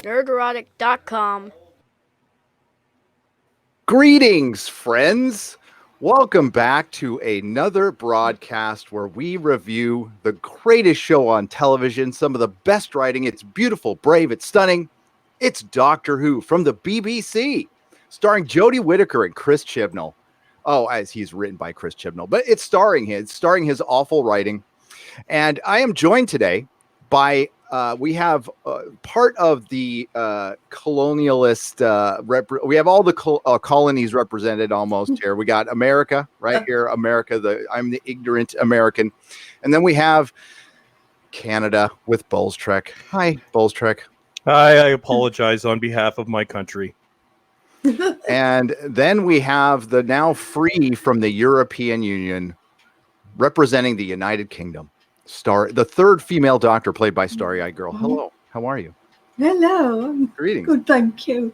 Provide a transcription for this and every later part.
Nerdrotic.com. Greetings, friends. Welcome back to another broadcast where we review the greatest show on television, some of the best writing. It's beautiful, brave, it's stunning. It's Doctor Who from the BBC, starring Jodie Whittaker and Chris Chibnall. Oh, as he's written by Chris Chibnall, but it's starring his awful writing. And I am joined today by we have part of the colonialist we have all the colonies represented almost here. We got America right here, America. I'm the ignorant American, and then we have Canada with Bullstrek. Hi, Bullstrek. Hi, I apologize on behalf of my country. And then we have the now free from the European Union, representing the United Kingdom. The third female doctor, played by Starry Girl. Hello, how are you? Hello. Greetings. Good, thank you.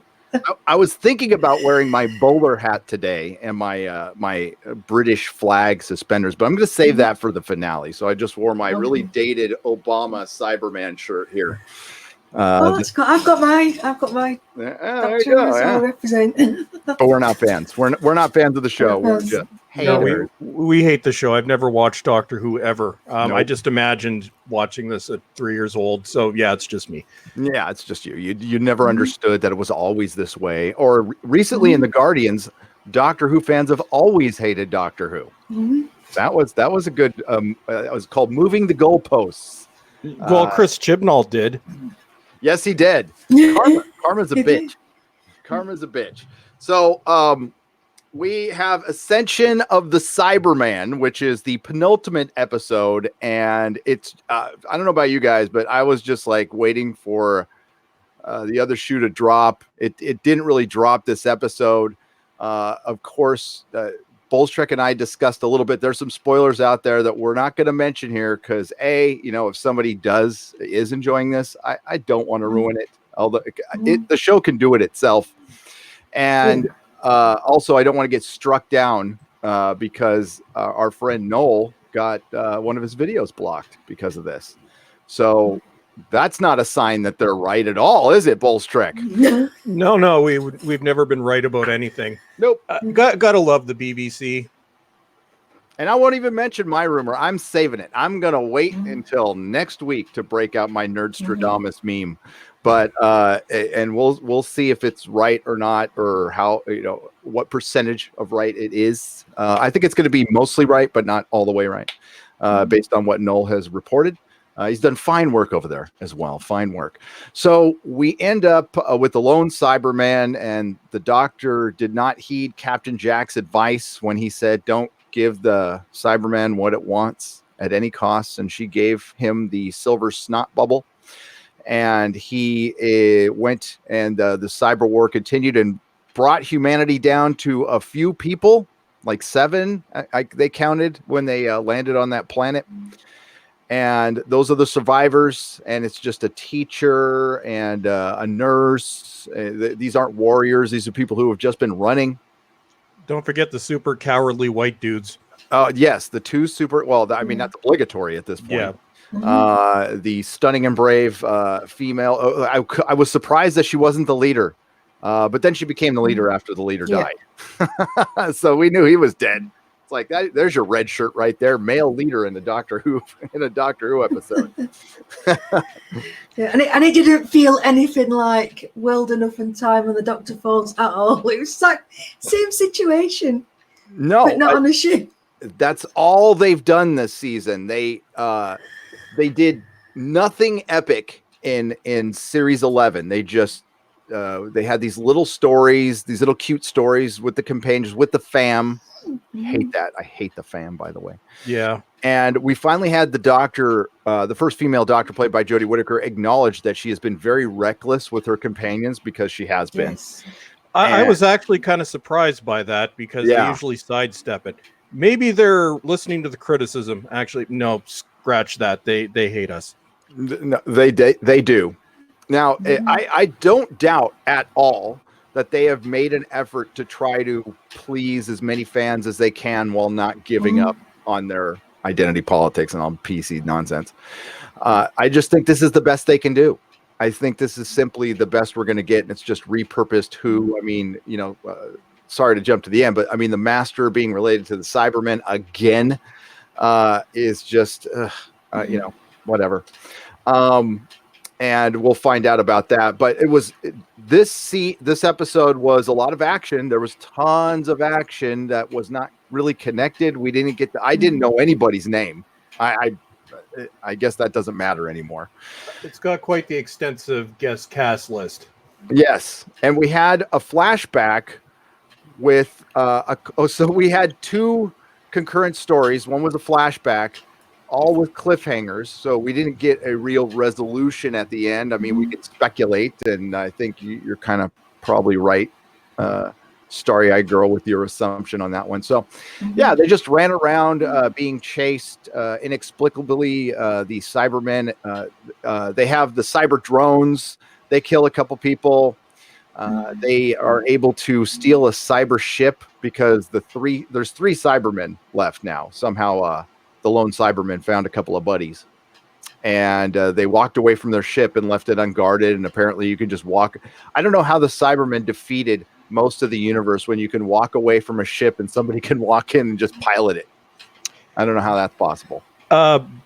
I was thinking about wearing my bowler hat today and my British flag suspenders, but I'm going to save that for the finale. So I just wore my really dated Obama Cyberman shirt here. I've got my. There you go. I represent. But we're not fans. We're not fans of the show. We're just haters. No, we hate the show. I've never watched Doctor Who ever. Nope. I just imagined watching this at 3 years old. So yeah, it's just me. Yeah, it's just you. You never understood that it was always this way. Or recently in The Guardians, Doctor Who fans have always hated Doctor Who. That was a good. It was called moving the goalposts. Well, Chris Chibnall did. Yes, he did. Karma's a bitch. Karma's a bitch. So we have Ascension of the Cyberman, which is the penultimate episode. And it's, I don't know about you guys, but I was just like waiting for the other shoe to drop. It didn't really drop this episode. Of course, Bullstrek and I discussed a little bit. There's some spoilers out there that we're not going to mention here because if somebody is enjoying this, I don't want to ruin it. Although the show can do it itself. And also I don't want to get struck down because our friend Noel got one of his videos blocked because of this. So that's not a sign that they're right at all, is it, Bullstrek? No, we've never been right about anything. Nope. Gotta love the BBC. And I won't even mention my rumor. I'm saving it. I'm gonna wait until next week to break out my Nerdstradamus meme. But and we'll see if it's right or not, or how what percentage of right it is. I think it's going to be mostly right, but not all the way right, based on what Noel has reported. He's done fine work over there as well. Fine work. So we end up with the lone Cyberman, and the doctor did not heed Captain Jack's advice when he said, don't give the Cyberman what it wants at any cost. And she gave him the silver snot bubble. And he went, and the cyber war continued and brought humanity down to a few people, like 7. They counted when they landed on that planet. And those are the survivors, and it's just a teacher and a nurse. These aren't warriors. These are people who have just been running. Don't forget the super cowardly white dudes. Yes, the 2 super. Well, I mean, that's obligatory at this point. Yeah. The stunning and brave female. I was surprised that she wasn't the leader, but then she became the leader after the leader died. So we knew he was dead. It's like that. There's your red shirt right there, male leader in a Doctor Who episode. And it didn't feel anything like World Enough and Time when the Doctor falls at all. It was like same situation. No, but not on a ship. That's all they've done this season. They did nothing epic in series 11. They just they had these little stories, these little cute stories with the companions, with the fam. Hate that. I hate the fam, by the way. Yeah. And we finally had the doctor, the first female doctor played by Jodie Whittaker, acknowledge that she has been very reckless with her companions, because she has been. Yes. I was actually kind of surprised by that, because they usually sidestep it. Maybe they're listening to the criticism. Actually, no, scratch that. They hate us. No, they do. Now, I don't doubt at all that they have made an effort to try to please as many fans as they can while not giving up on their identity politics and on PC nonsense. I just think this is the best they can do. I think this is simply the best we're going to get, and it's just repurposed who. I mean, sorry to jump to the end, but I mean, the Master being related to the Cybermen again is just, whatever. And we'll find out about that. But this episode was a lot of action. There was tons of action that was not really connected. We didn't get I didn't know anybody's name. I guess that doesn't matter anymore. It's got quite the extensive guest cast list. Yes, and we had a flashback with so we had two concurrent stories. One was a flashback, all with cliffhangers, so we didn't get a real resolution at the end. I mean, we could speculate, and I think you're kind of probably right, starry-eyed girl, with your assumption on that one. So yeah, they just ran around being chased inexplicably. The Cybermen, they have the cyber drones. They kill a couple people. They are able to steal a cyber ship because there's three Cybermen left now. Somehow the lone Cyberman found a couple of buddies, and they walked away from their ship and left it unguarded. And apparently you can just walk. I don't know how the Cybermen defeated most of the universe when you can walk away from a ship and somebody can walk in and just pilot it. I don't know how that's possible.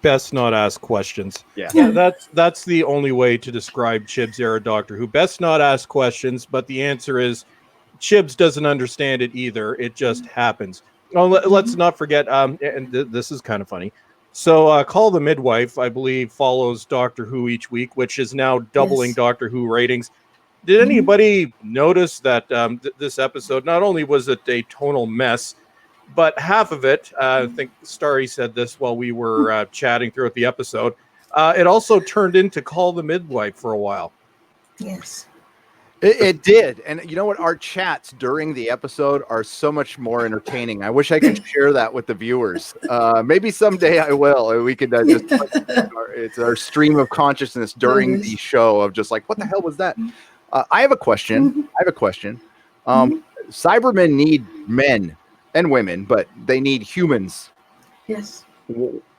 Best not ask questions. Yeah. That's the only way to describe Chib's era Doctor Who. Best not ask questions, but the answer is Chibs doesn't understand it either. It just happens. Oh, let's not forget, and this is kind of funny. So Call the Midwife, I believe, follows Doctor Who each week, which is now doubling Doctor Who ratings. Did anybody notice that this episode, not only was it a tonal mess, but half of it, I think Starry said this while we were chatting throughout the episode, it also turned into Call the Midwife for a while. Yes. It did. And you know what? Our chats during the episode are so much more entertaining. I wish I could share that with the viewers. Maybe someday I will. We could just, it's our stream of consciousness during the show of just like, what the hell was that? I have a question. Cybermen need men and women, but they need humans. Yes.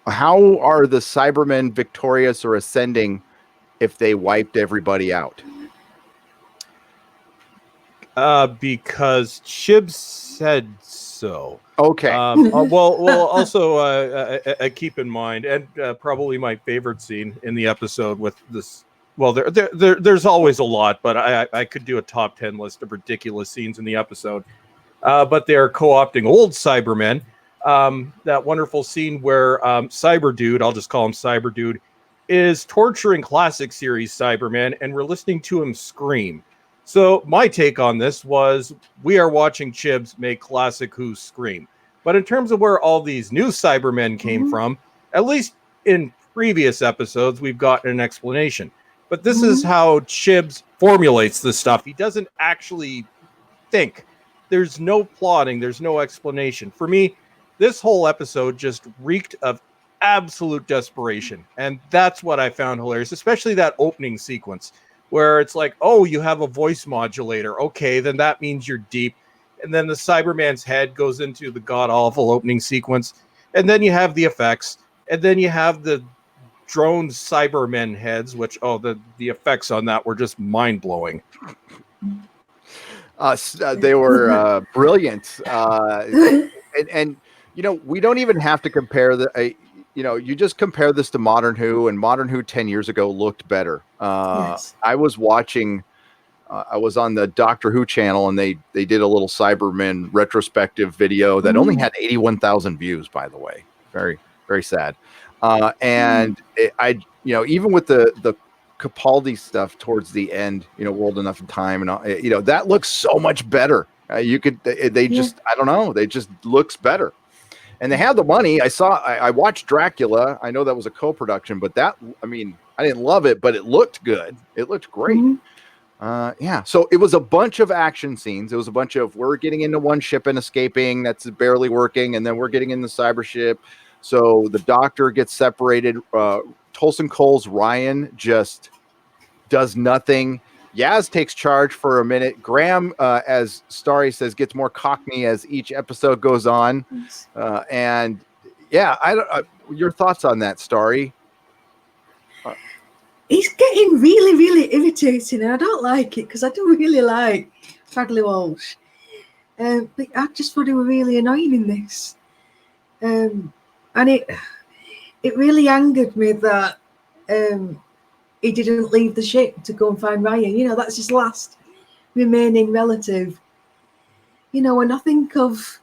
How are the Cybermen victorious or ascending if they wiped everybody out? Because Chib said so. Okay. Also, keep in mind, and probably my favorite scene in the episode with this. Well, there's always a lot, but I could do a top 10 list of ridiculous scenes in the episode. But they're co-opting old Cybermen. That wonderful scene where Cyber Dude, I'll just call him Cyber Dude, is torturing classic series Cybermen, and we're listening to him scream. So my take on this was we are watching Chibs make classic Who scream. But in terms of where all these new Cybermen came from, at least in previous episodes, we've gotten an explanation. But this is how Chibs formulates this stuff. He doesn't actually think. There's no plotting. There's no explanation. For me, this whole episode just reeked of absolute desperation. And that's what I found hilarious, especially that opening sequence where it's like, oh, you have a voice modulator. Okay, then that means you're deep. And then the Cyberman's head goes into the god-awful opening sequence. And then you have the effects. And then you have the drone Cybermen heads, which, the effects on that were just mind-blowing. They were brilliant. And we don't even have to compare you just compare this to Modern Who, and Modern Who 10 years ago looked better. Yes. I was watching, I was on the Doctor Who channel, and they did a little Cybermen retrospective video that only had 81,000 views, by the way. Very, very sad. And even with the Capaldi stuff towards the end, World Enough in Time, and that looks so much better. I don't know, they just looks better. And they have the money. I watched Dracula. I know that was a co-production, but I didn't love it, but it looked good. It looked great. So it was a bunch of action scenes. It was a bunch of, we're getting into one ship and escaping. That's barely working. And then we're getting in the cyber ship. So the Doctor gets separated. Tolson Cole's Ryan just does nothing. Yaz takes charge for a minute. Graham, as Starry says, gets more cockney as each episode goes on. Yes. Your thoughts on that, Starry? He's getting really, really irritating, and I don't like it because I do really like Bradley Walsh. But I just thought he was really annoying in this. And it really angered me that he didn't leave the ship to go and find Ryan. You know, that's his last remaining relative. You know, when I think of,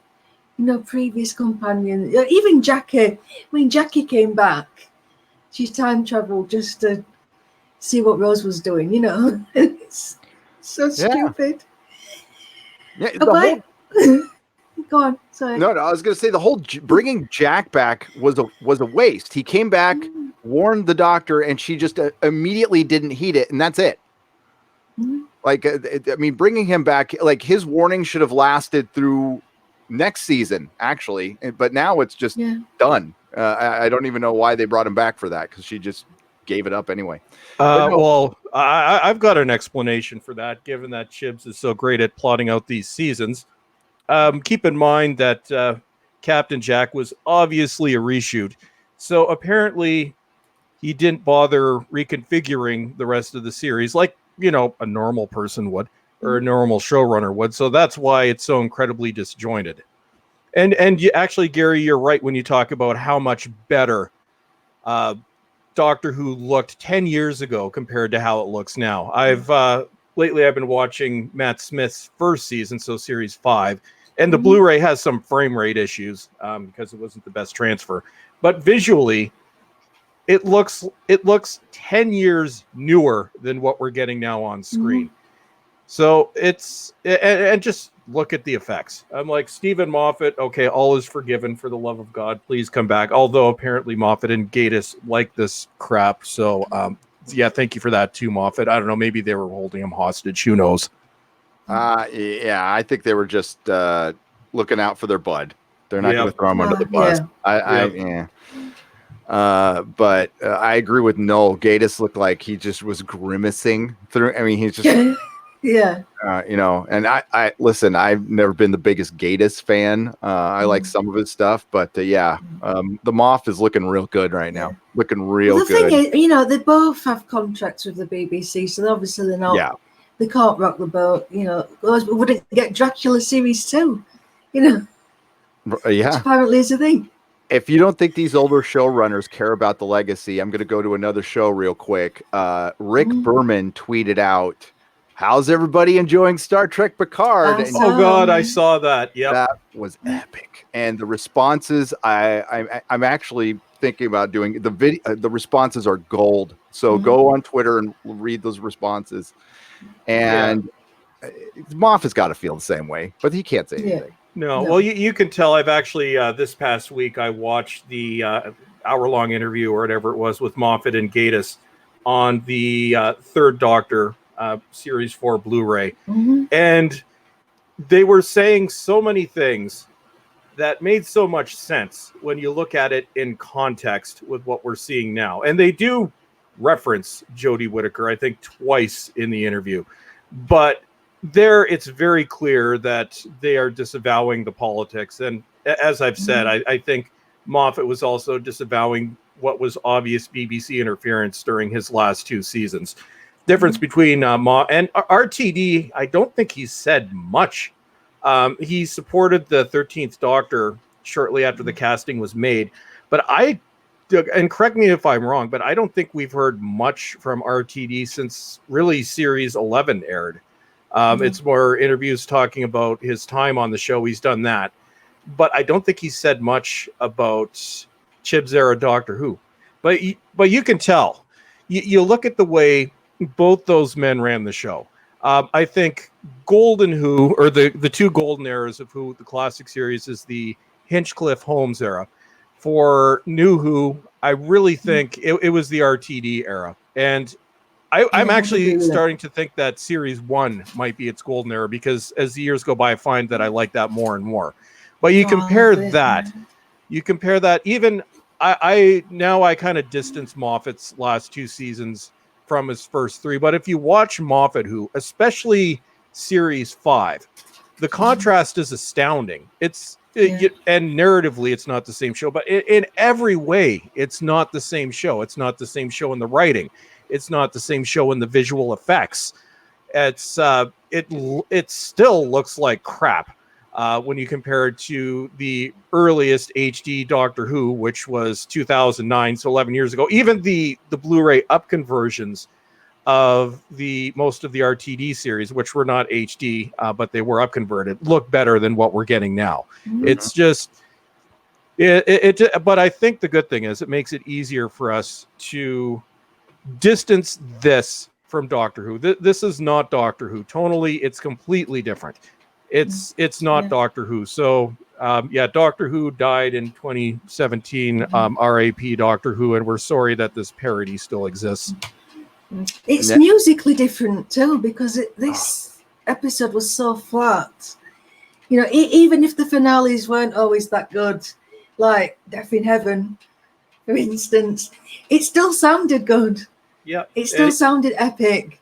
you know, previous companions, even Jackie, when Jackie came back, she time traveled just to see what Rose was doing, you know. It's so stupid. Yeah, Go on, sorry. No, I was going to say the whole bringing Jack back was a waste. He came back, warned the doctor, and she just immediately didn't heed it, and that's it. Like, I mean, bringing him back, like his warning should have lasted through next season, actually, but now it's just done. I don't even know why they brought him back for that, because she just gave it up anyway. Well, I've got an explanation for that, given that Chibs is so great at plotting out these seasons. Keep in mind that Captain Jack was obviously a reshoot, so apparently he didn't bother reconfiguring the rest of the series like, you know, a normal person would, or a normal showrunner would. So that's why it's so incredibly disjointed. And you, actually, Gary, you're right when you talk about how much better Doctor Who looked 10 years ago compared to how it looks now. Lately I've been watching Matt Smith's first season, so series 5, and the Blu-ray has some frame rate issues because it wasn't the best transfer. But visually, it looks 10 years newer than what we're getting now on screen. So it's, and just look at the effects. I'm like, Stephen Moffat, okay, all is forgiven, for the love of God, please come back. Although apparently Moffat and Gatiss like this crap. So yeah, thank you for that too, Moffat. I don't know, maybe they were holding him hostage. Who knows? Yeah, I think they were just looking out for their bud. They're not going to throw him under the bus. But I agree with Noel. Gatiss looked like he just was grimacing through. I mean, he's just you know. And I listen. I've never been the biggest Gatiss fan. I like some of his stuff, but the Moff is looking real good right now. Looking real good. The thing is, you know, they both have contracts with the BBC, so obviously they're not. Yeah. They can't rock the boat. You know, otherwise we wouldn't get Dracula series 2. You know. Yeah. Which apparently is a thing. If you don't think these older showrunners care about the legacy, I'm going to go to another show real quick. Rick Berman tweeted out, "How's everybody enjoying Star Trek Picard?" Oh God, I saw that. Yeah, that was epic. And the responses, I'm actually thinking about doing the video. The responses are gold. So go on Twitter and read those responses. And Moff has got to feel the same way, but he can't say anything. No, well, you can tell. I've actually, this past week, I watched the hour-long interview or whatever it was with Moffat and Gatiss on the Third Doctor Series 4 Blu-ray. And they were saying so many things that made so much sense when you look at it in context with what we're seeing now. And they do reference Jodie Whittaker, I think, twice in the interview. But there, it's very clear that they are disavowing the politics. And as I've said, I think Moffat was also disavowing what was obvious BBC interference during his last 2 seasons. Difference between and RTD, I don't think he said much. He supported the 13th Doctor shortly after the casting was made. But and correct me if I'm wrong, but I don't think we've heard much from RTD since really Series 11 aired. It's more interviews talking about his time on the show. He's done that. But I don't think he said much about Chib's era Doctor Who. But you can tell. You look at the way both those men ran the show. I think Golden Who, or the 2 golden eras of Who, the classic series, is the Hinchcliffe-Holmes era. For New Who, I really think it was the RTD era. And I'm actually starting to think that Series 1 might be its golden era, because as the years go by, I find that I like that more and more. But you compare that, even I kind of distance Moffat's last 2 seasons from his first 3. But if you watch Moffat Who, especially Series 5, the contrast is astounding. And narratively, it's not the same show, but in every way, it's not the same show. It's not the same show in the writing. It's not the same show in the visual effects. It still looks like crap when you compare it to the earliest HD Doctor Who, which was 2009, so 11 years ago. Even the Blu-ray up conversions of most of the RTD series, which were not HD, but they were up converted, look better than what we're getting now. It's just but I think the good thing is it makes it easier for us to distance this from Doctor Who. This is not Doctor Who. Tonally, it's completely different. It's not Doctor Who. So Doctor Who died in 2017. R.A.P. Doctor Who, and we're sorry that this parody still exists. It's musically different too, because this episode was so flat. You know, even if the finales weren't always that good, like Death in Heaven, for instance, it still sounded good. Yeah, it still sounded epic.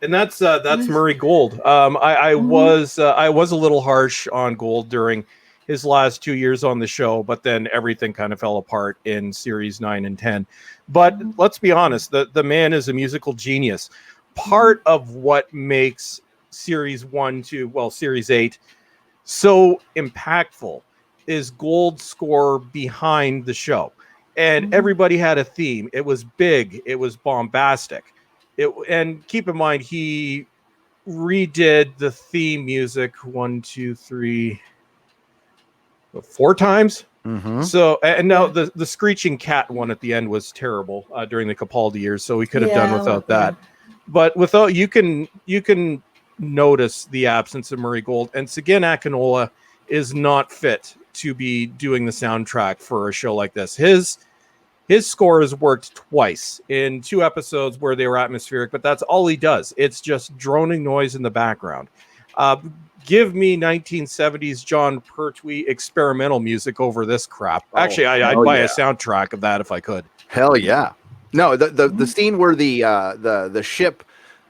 And that's Murray Gold. I was a little harsh on Gold during his last 2 years on the show, but then everything kind of fell apart in series 9 and 10. But let's be honest, the man is a musical genius. Part of what makes series 8 so impactful is Gold's score behind the show. And everybody had a theme. It was big. It was bombastic. And keep in mind, he redid the theme music 4 times. So, and now the screeching cat one at the end was terrible during the Capaldi years, so we could have done without that. But without, you can notice the absence of Murray Gold, and Seguin Akinola is not fit to be doing the soundtrack for a show like this. His score has worked twice in 2 episodes where they were atmospheric, but that's all he does. It's just droning noise in the background. Give me 1970s John Pertwee experimental music over this crap. Actually, I'd buy a soundtrack of that if I could. Hell yeah. No, the scene where the ship,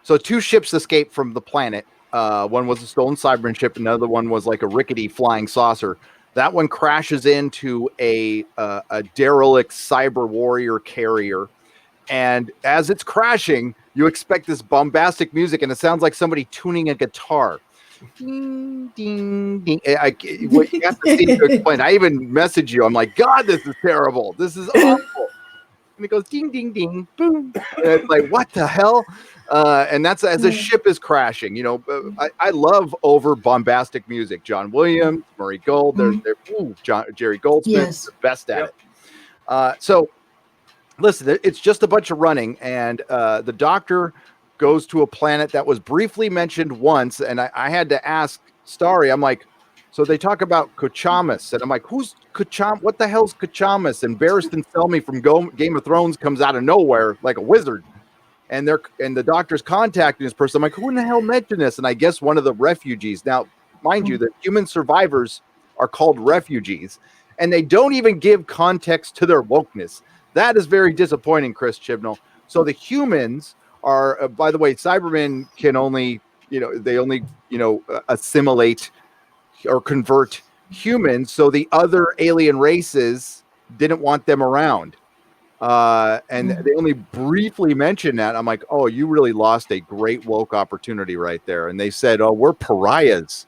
so 2 ships escaped from the planet. One was a stolen Cybermen ship, another one was like a rickety flying saucer. That one crashes into a derelict cyber warrior carrier. And as it's crashing, you expect this bombastic music, and it sounds like somebody tuning a guitar. Ding, ding, ding. You have to see to explain. I even messaged you. I'm like, God, this is terrible. This is awful. And it goes ding, ding, ding, boom. And it's like, what the hell? And that's as a ship is crashing. You know, I love over bombastic music. John Williams, Murray Gold, Jerry Goldsmith, the best at it. So, listen, it's just a bunch of running, and the Doctor goes to a planet that was briefly mentioned once, and I had to ask Starry. I'm like, so they talk about Kuchamas, and I'm like, who's Kucham? What the hell's Kuchamas? And Barristan Selmy from Game of Thrones comes out of nowhere like a wizard, and the Doctor's contacting this person. I'm like, who in the hell mentioned this? And I guess one of the refugees. Now, mind you, the human survivors are called refugees, and they don't even give context to their wokeness. That is very disappointing, Chris Chibnall. So the humans are, by the way, Cybermen can only, assimilate or convert humans. So the other alien races didn't want them around. And they only briefly mentioned that. I'm like, oh, you really lost a great woke opportunity right there. And they said, oh, we're pariahs.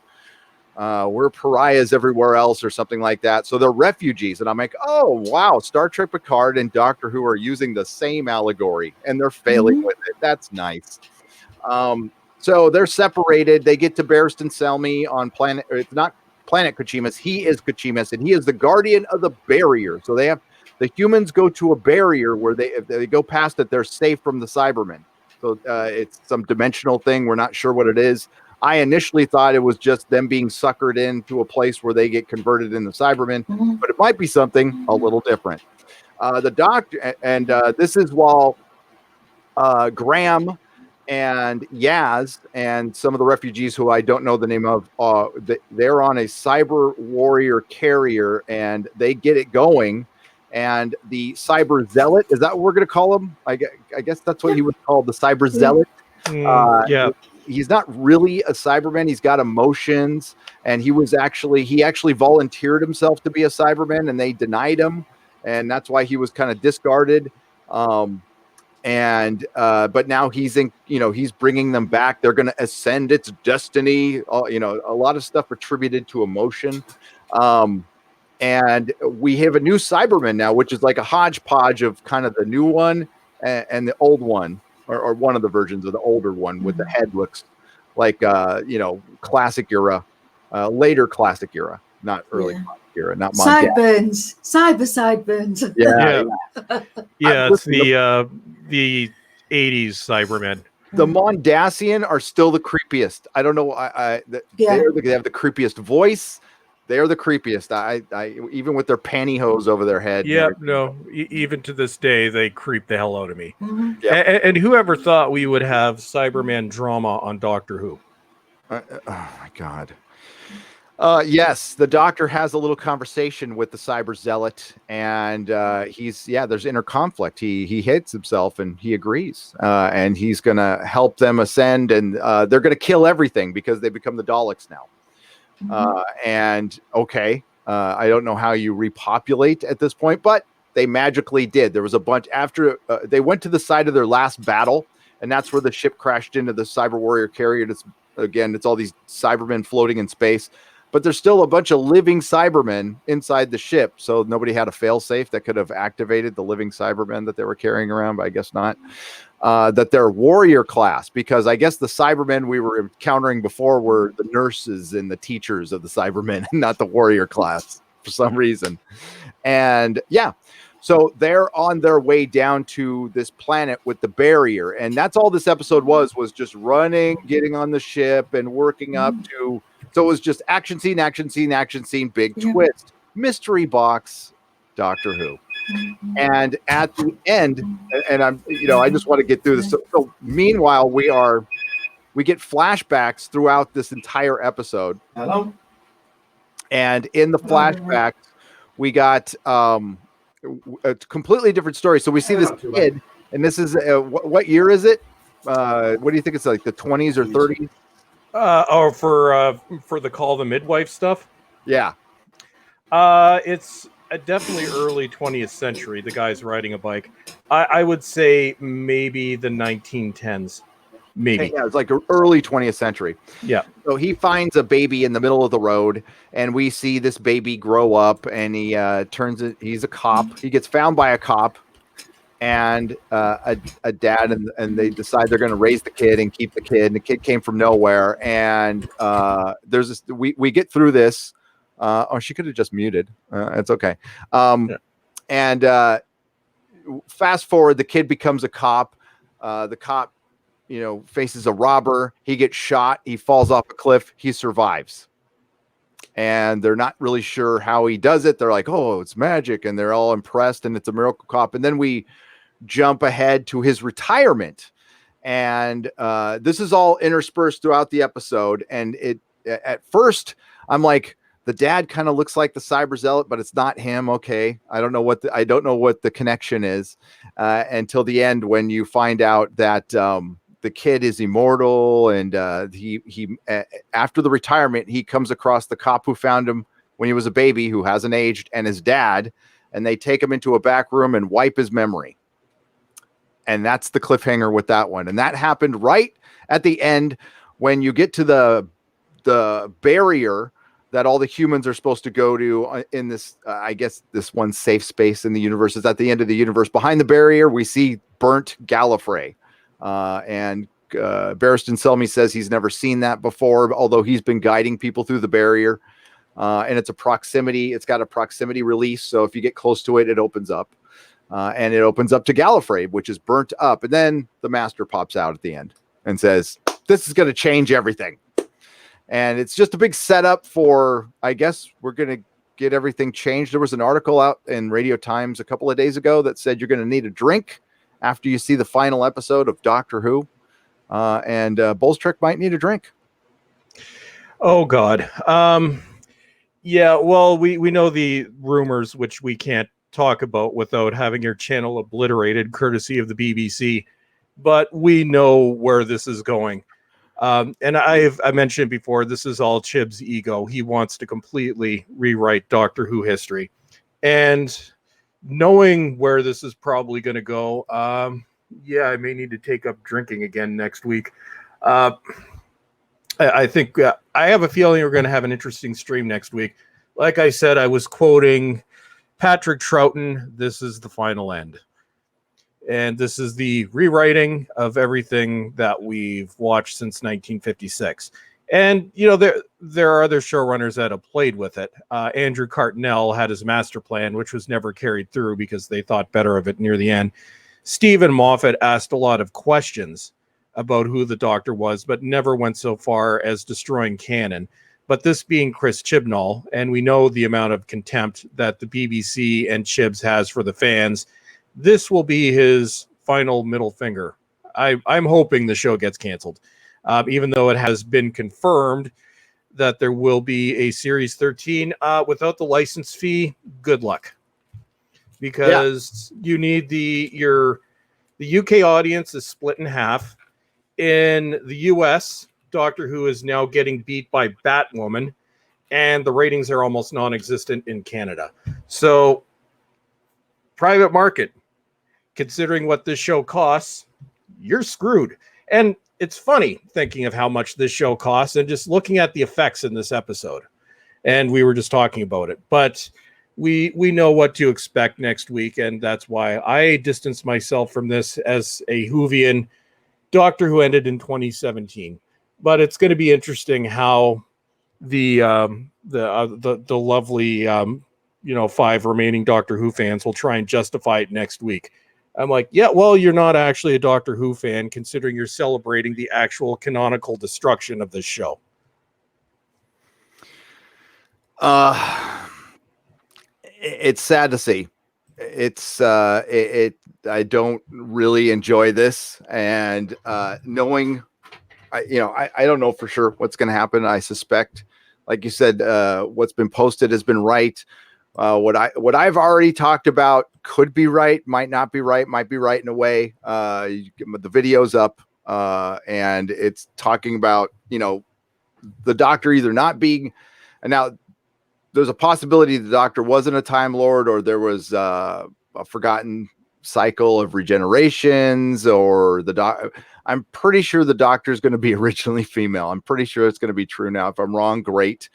We're pariahs everywhere else or something like that. So they're refugees. And I'm like, oh, wow. Star Trek Picard and Doctor Who are using the same allegory, and they're failing with it. That's nice. So they're separated. They get to Barristan Selmy on planet. It's not planet Kuchimas. He is Kuchimas, and he is the guardian of the barrier. So the humans go to a barrier where if they go past it, they're safe from the Cybermen. So it's some dimensional thing. We're not sure what it is. I initially thought it was just them being suckered into a place where they get converted into Cybermen, but it might be something a little different. The Doctor, and this is while Graham and Yaz and some of the refugees who I don't know the name of, they're on a cyber warrior carrier, and they get it going. And the cyber zealot, is that what we're going to call him? I guess that's what he was called, the cyber zealot. He's not really a Cyberman. He's got emotions, and he actually volunteered himself to be a Cyberman, and they denied him, and that's why he was kind of discarded. and but now he's in, he's bringing them back. They're going to ascend its destiny. A lot of stuff attributed to emotion. And we have a new Cyberman now, which is like a hodgepodge of kind of the new one and the old one, or one of the versions of the older one with the head looks like classic era, later classic era, not early classic era, not sideburns, sideburns. Yeah. It's the 80s Cybermen. The Mondasian are still the creepiest. I don't know. They have the creepiest voice. They are the creepiest. I even with their pantyhose over their head. Even to this day, they creep the hell out of me. Mm-hmm. Yep. And whoever thought we would have Cyberman drama on Doctor Who? Oh my God. Yes, the Doctor has a little conversation with the Cyber Zealot, and there's inner conflict. He hates himself, and he agrees, and he's going to help them ascend, and they're going to kill everything because they become the Daleks now. I don't know how you repopulate at this point, but they magically did. There was a bunch after they went to the site of their last battle, and that's where the ship crashed into the Cyber Warrior carrier. It's all these Cybermen floating in space, but there's still a bunch of living Cybermen inside the ship. So nobody had a failsafe that could have activated the living Cybermen that they were carrying around, but I guess not. That they're warrior class, because I guess the Cybermen we were encountering before were the nurses and the teachers of the Cybermen, not the warrior class for some reason. And so they're on their way down to this planet with the barrier. And that's all this episode was just running, getting on the ship and working up to. So it was just action scene, big twist, mystery box, Doctor Who. And at the end, and I just want to get through this. So meanwhile, we get flashbacks throughout this entire episode. Hello. And in the flashbacks, we got a completely different story. So we see this kid, and this is what year is it? What do you think it's like, the 20s or 30s? For the Call the Midwife stuff. Yeah. It's definitely early 20th century. The guy's riding a bike. I would say maybe the 1910s. Maybe. Yeah, it's like early 20th century. Yeah. So he finds a baby in the middle of the road, and we see this baby grow up, and he he's a cop. He gets found by a cop and a dad, and they decide they're going to raise the kid and keep the kid. And the kid came from nowhere. And there's this, we get through this. She could have just muted. It's okay. And fast forward, the kid becomes a cop. The cop, faces a robber. He gets shot. He falls off a cliff. He survives. And they're not really sure how he does it. They're like, oh, it's magic. And they're all impressed, and it's a miracle cop. And then we jump ahead to his retirement. And this is all interspersed throughout the episode. And at first, I'm like, the dad kind of looks like the Cyber Zealot, but it's not him. Okay, I don't know what the connection is until the end, when you find out that the kid is immortal, and he after the retirement, he comes across the cop who found him when he was a baby, who hasn't aged, and his dad, and they take him into a back room and wipe his memory. And that's the cliffhanger with that one. And that happened right at the end when you get to the barrier that all the humans are supposed to go to in this, I guess this one safe space in the universe is at the end of the universe. Behind the barrier, we see burnt Gallifrey. And Barristan Selmy says he's never seen that before, although he's been guiding people through the barrier. And it's got a proximity release. So if you get close to it, it opens up. And it opens up to Gallifrey, which is burnt up. And then the Master pops out at the end and says, this is going to change everything. And it's just a big setup for, I guess, we're going to get everything changed. There was an article out in Radio Times a couple of days ago that said you're going to need a drink after you see the final episode of Doctor Who. And Bolstrek might need a drink. Oh, God. Yeah, well, we know the rumors, which we can't talk about without having your channel obliterated, courtesy of the BBC. But we know where this is going. And I mentioned before, this is all Chib's ego. He wants to completely rewrite Doctor Who history. And knowing where this is probably going to go, yeah, I may need to take up drinking again next week. I think I have a feeling we're going to have an interesting stream next week. Like I said, I was quoting Patrick Troughton. This is the final end. And this is the rewriting of everything that we've watched since 1956. And, you know, there are other showrunners that have played with it. Andrew Cartnell had his master plan, which was never carried through because they thought better of it near the end. Stephen Moffat asked a lot of questions about who the Doctor was, but never went so far as destroying canon. But this being Chris Chibnall, and we know the amount of contempt that the BBC and Chibs has for the fans, this will be his final middle finger. I'm hoping the show gets canceled, even though it has been confirmed that there will be a Series 13 without the license fee. Good luck, because you need the UK audience is split in half. In the US, Doctor Who is now getting beat by Batwoman, and the ratings are almost non-existent in Canada. So, private market, considering what this show costs, you're screwed. And it's funny thinking of how much this show costs and just looking at the effects in this episode. And we were just talking about it. But we know what to expect next week, and that's why I distanced myself from this as a Whovian. Doctor Who ended in 2017, but it's going to be interesting how the lovely 5 remaining Doctor Who fans will try and justify it next week. I'm like, yeah, well, you're not actually a Doctor Who fan, considering you're celebrating the actual canonical destruction of this show. It's sad to see. I don't really enjoy this, and knowing, I don't know for sure what's going to happen. I suspect, like you said, what's been posted has been right. What I've already talked about could be right, might not be right, might be right in a way. The video's up, and it's talking about the Doctor either not being, and now there's a possibility the Doctor wasn't a Time Lord, or there was a forgotten cycle of regenerations, or I'm pretty sure the Doctor is going to be originally female. I'm pretty sure it's going to be true now. If I'm wrong, great.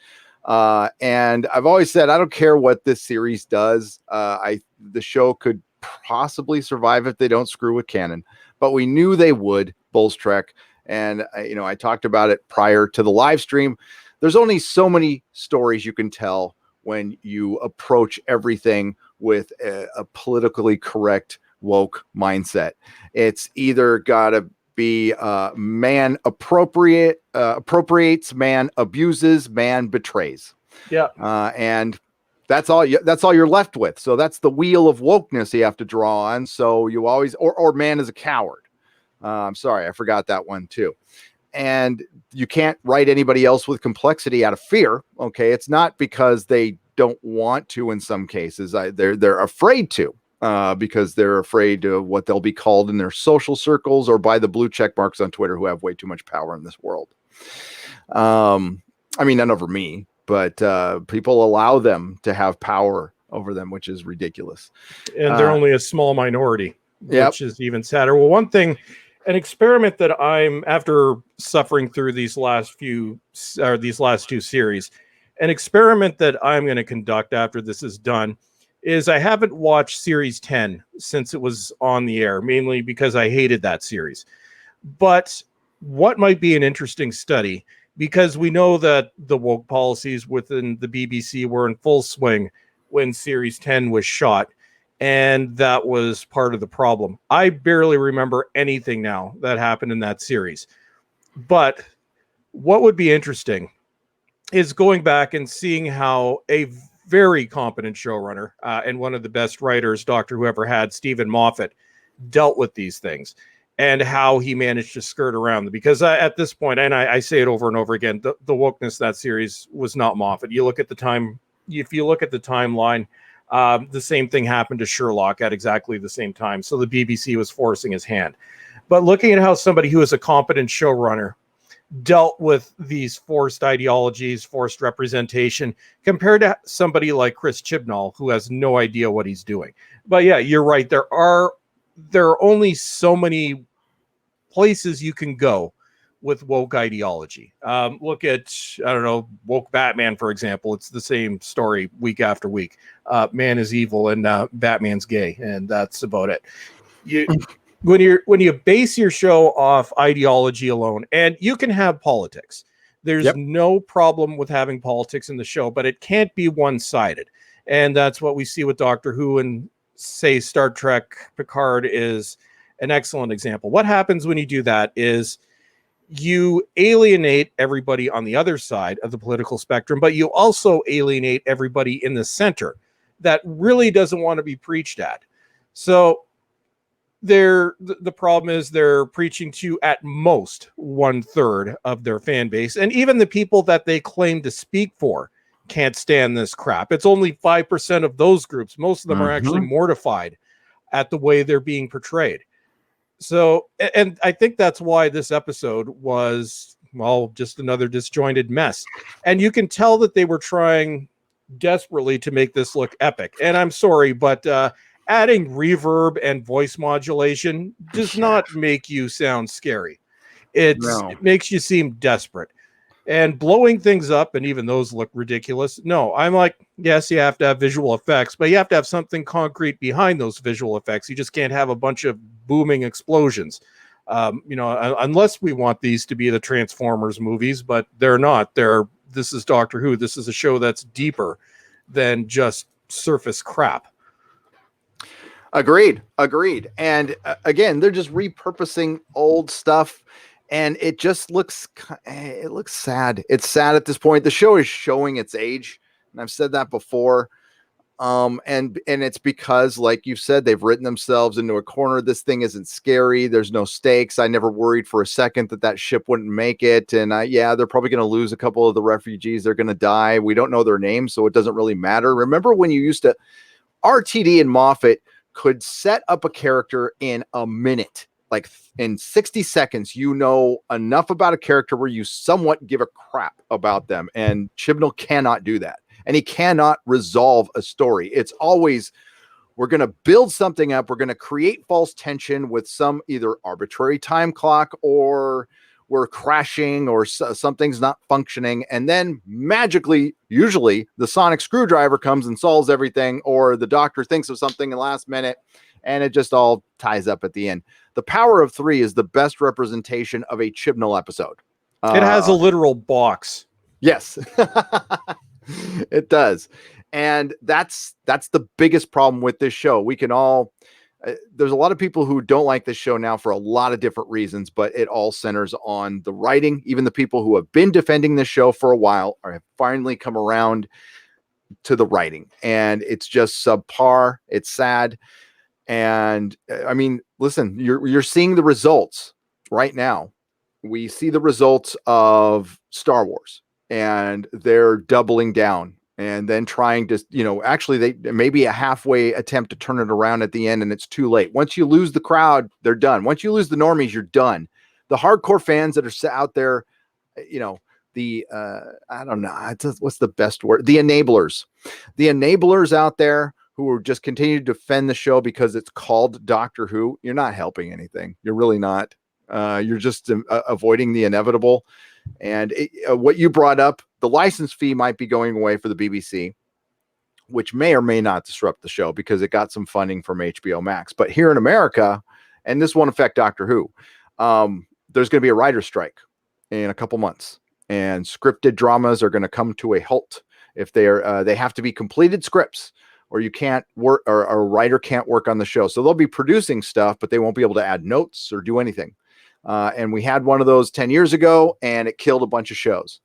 And I've always said I don't care what this series does. The show could possibly survive if they don't screw with canon, but we knew they would. Bull's Trek, and I talked about it prior to the live stream. There's only so many stories you can tell when you approach everything with a politically correct woke mindset. It's either got to be man appropriates, man abuses, man betrays. Yeah. And that's all you're left with. So that's the wheel of wokeness you have to draw on. So you always, or man is a coward. I'm sorry, I forgot that one too. And you can't write anybody else with complexity out of fear. Okay. It's not because they don't want to, in some cases, they're afraid to, because they're afraid of what they'll be called in their social circles or by the blue check marks on Twitter who have way too much power in this world. I mean, none over me, but people allow them to have power over them, which is ridiculous. And they're only a small minority, yep. Which is even sadder. Well, one thing, an experiment that I'm, after suffering through these last two series, an experiment that I'm going to conduct after this is done is I haven't watched Series 10 since it was on the air, mainly because I hated that series. But what might be an interesting study, because we know that the woke policies within the BBC were in full swing when Series 10 was shot, and that was part of the problem. I barely remember anything now that happened in that series. But what would be interesting is going back and seeing how a very competent showrunner and one of the best writers Doctor Who ever had, Stephen Moffat, dealt with these things and how he managed to skirt around them. Because at this point, and I say it over and over again, the wokeness of that series was not Moffat. You look at the time, if you look at the timeline, the same thing happened to Sherlock at exactly the same time. So the BBC was forcing his hand. But looking at how somebody who is a competent showrunner dealt with these forced ideologies, forced representation, compared to somebody like Chris Chibnall, who has no idea what he's doing. But yeah, you're right. There are there are only so many places you can go with woke ideology. Look at, I don't know, woke Batman, for example. It's the same story week after week. Man is evil and Batman's gay, and that's about it. When you base your show off ideology alone, and you can have politics, there's no problem with having politics in the show, but it can't be one-sided. And that's what we see with Doctor Who, and say Star Trek Picard is an excellent example. What happens when you do that is you alienate everybody on the other side of the political spectrum, but you also alienate everybody in the center that really doesn't want to be preached at. So the problem is they're preaching to at most 1/3 of their fan base, and even the people that they claim to speak for can't stand this crap. It's only 5% of those groups. Most of them are actually mortified at the way they're being portrayed. So, and I think that's why this episode was, well, just another disjointed mess. And you can tell that they were trying desperately to make this look epic. And I'm sorry, but adding reverb and voice modulation does not make you sound scary. It makes you seem desperate. And blowing things up, and even those look ridiculous. No, I'm like, yes, you have to have visual effects, but you have to have something concrete behind those visual effects. You just can't have a bunch of booming explosions. Unless we want these to be the Transformers movies, but they're not. This is Doctor Who. This is a show that's deeper than just surface crap. Agreed. And again, they're just repurposing old stuff. And it just looks sad. It's sad at this point. The show is showing its age. And I've said that before. And it's because, like you've said, they've written themselves into a corner. This thing isn't scary. There's no stakes. I never worried for a second that ship wouldn't make it. And they're probably going to lose a couple of the refugees. They're going to die. We don't know their names, so it doesn't really matter. Remember when you used to, RTD and Moffat could set up a character in a minute. Like in 60 seconds, you know enough about a character where you somewhat give a crap about them. And Chibnall cannot do that. And he cannot resolve a story. It's always, we're going to build something up. We're going to create false tension with some either arbitrary time clock, or we're crashing, or something's not functioning. And then magically, usually the sonic screwdriver comes and solves everything, or the doctor thinks of something in the last minute, and it just all ties up at the end. The Power of Three is the best representation of a Chibnall episode. It has a literal box. Yes, it does. And that's the biggest problem with this show. We can all, there's a lot of people who don't like this show now for a lot of different reasons, but it all centers on the writing. Even the people who have been defending this show for a while have finally come around to the writing. And it's just subpar. It's sad. And I mean, listen, you're seeing the results right now. We see the results of Star Wars, and they're doubling down and then trying to, actually they maybe a halfway attempt to turn it around at the end, and it's too late. Once you lose the crowd, they're done. Once you lose the normies, you're done. The hardcore fans that are out there, I don't know, what's the best word? The enablers out there who are just continue to defend the show because it's called Doctor Who. You're not helping anything. You're really not. You're just avoiding the inevitable. And what you brought up, the license fee might be going away for the BBC, which may or may not disrupt the show because it got some funding from HBO Max. But here in America, and this won't affect Doctor Who, there's going to be a writer's strike in a couple months, and scripted dramas are going to come to a halt. If they have to be completed scripts, or you can't work, or a writer can't work on the show. So they'll be producing stuff, but they won't be able to add notes or do anything. And we had one of those 10 years ago, and it killed a bunch of shows.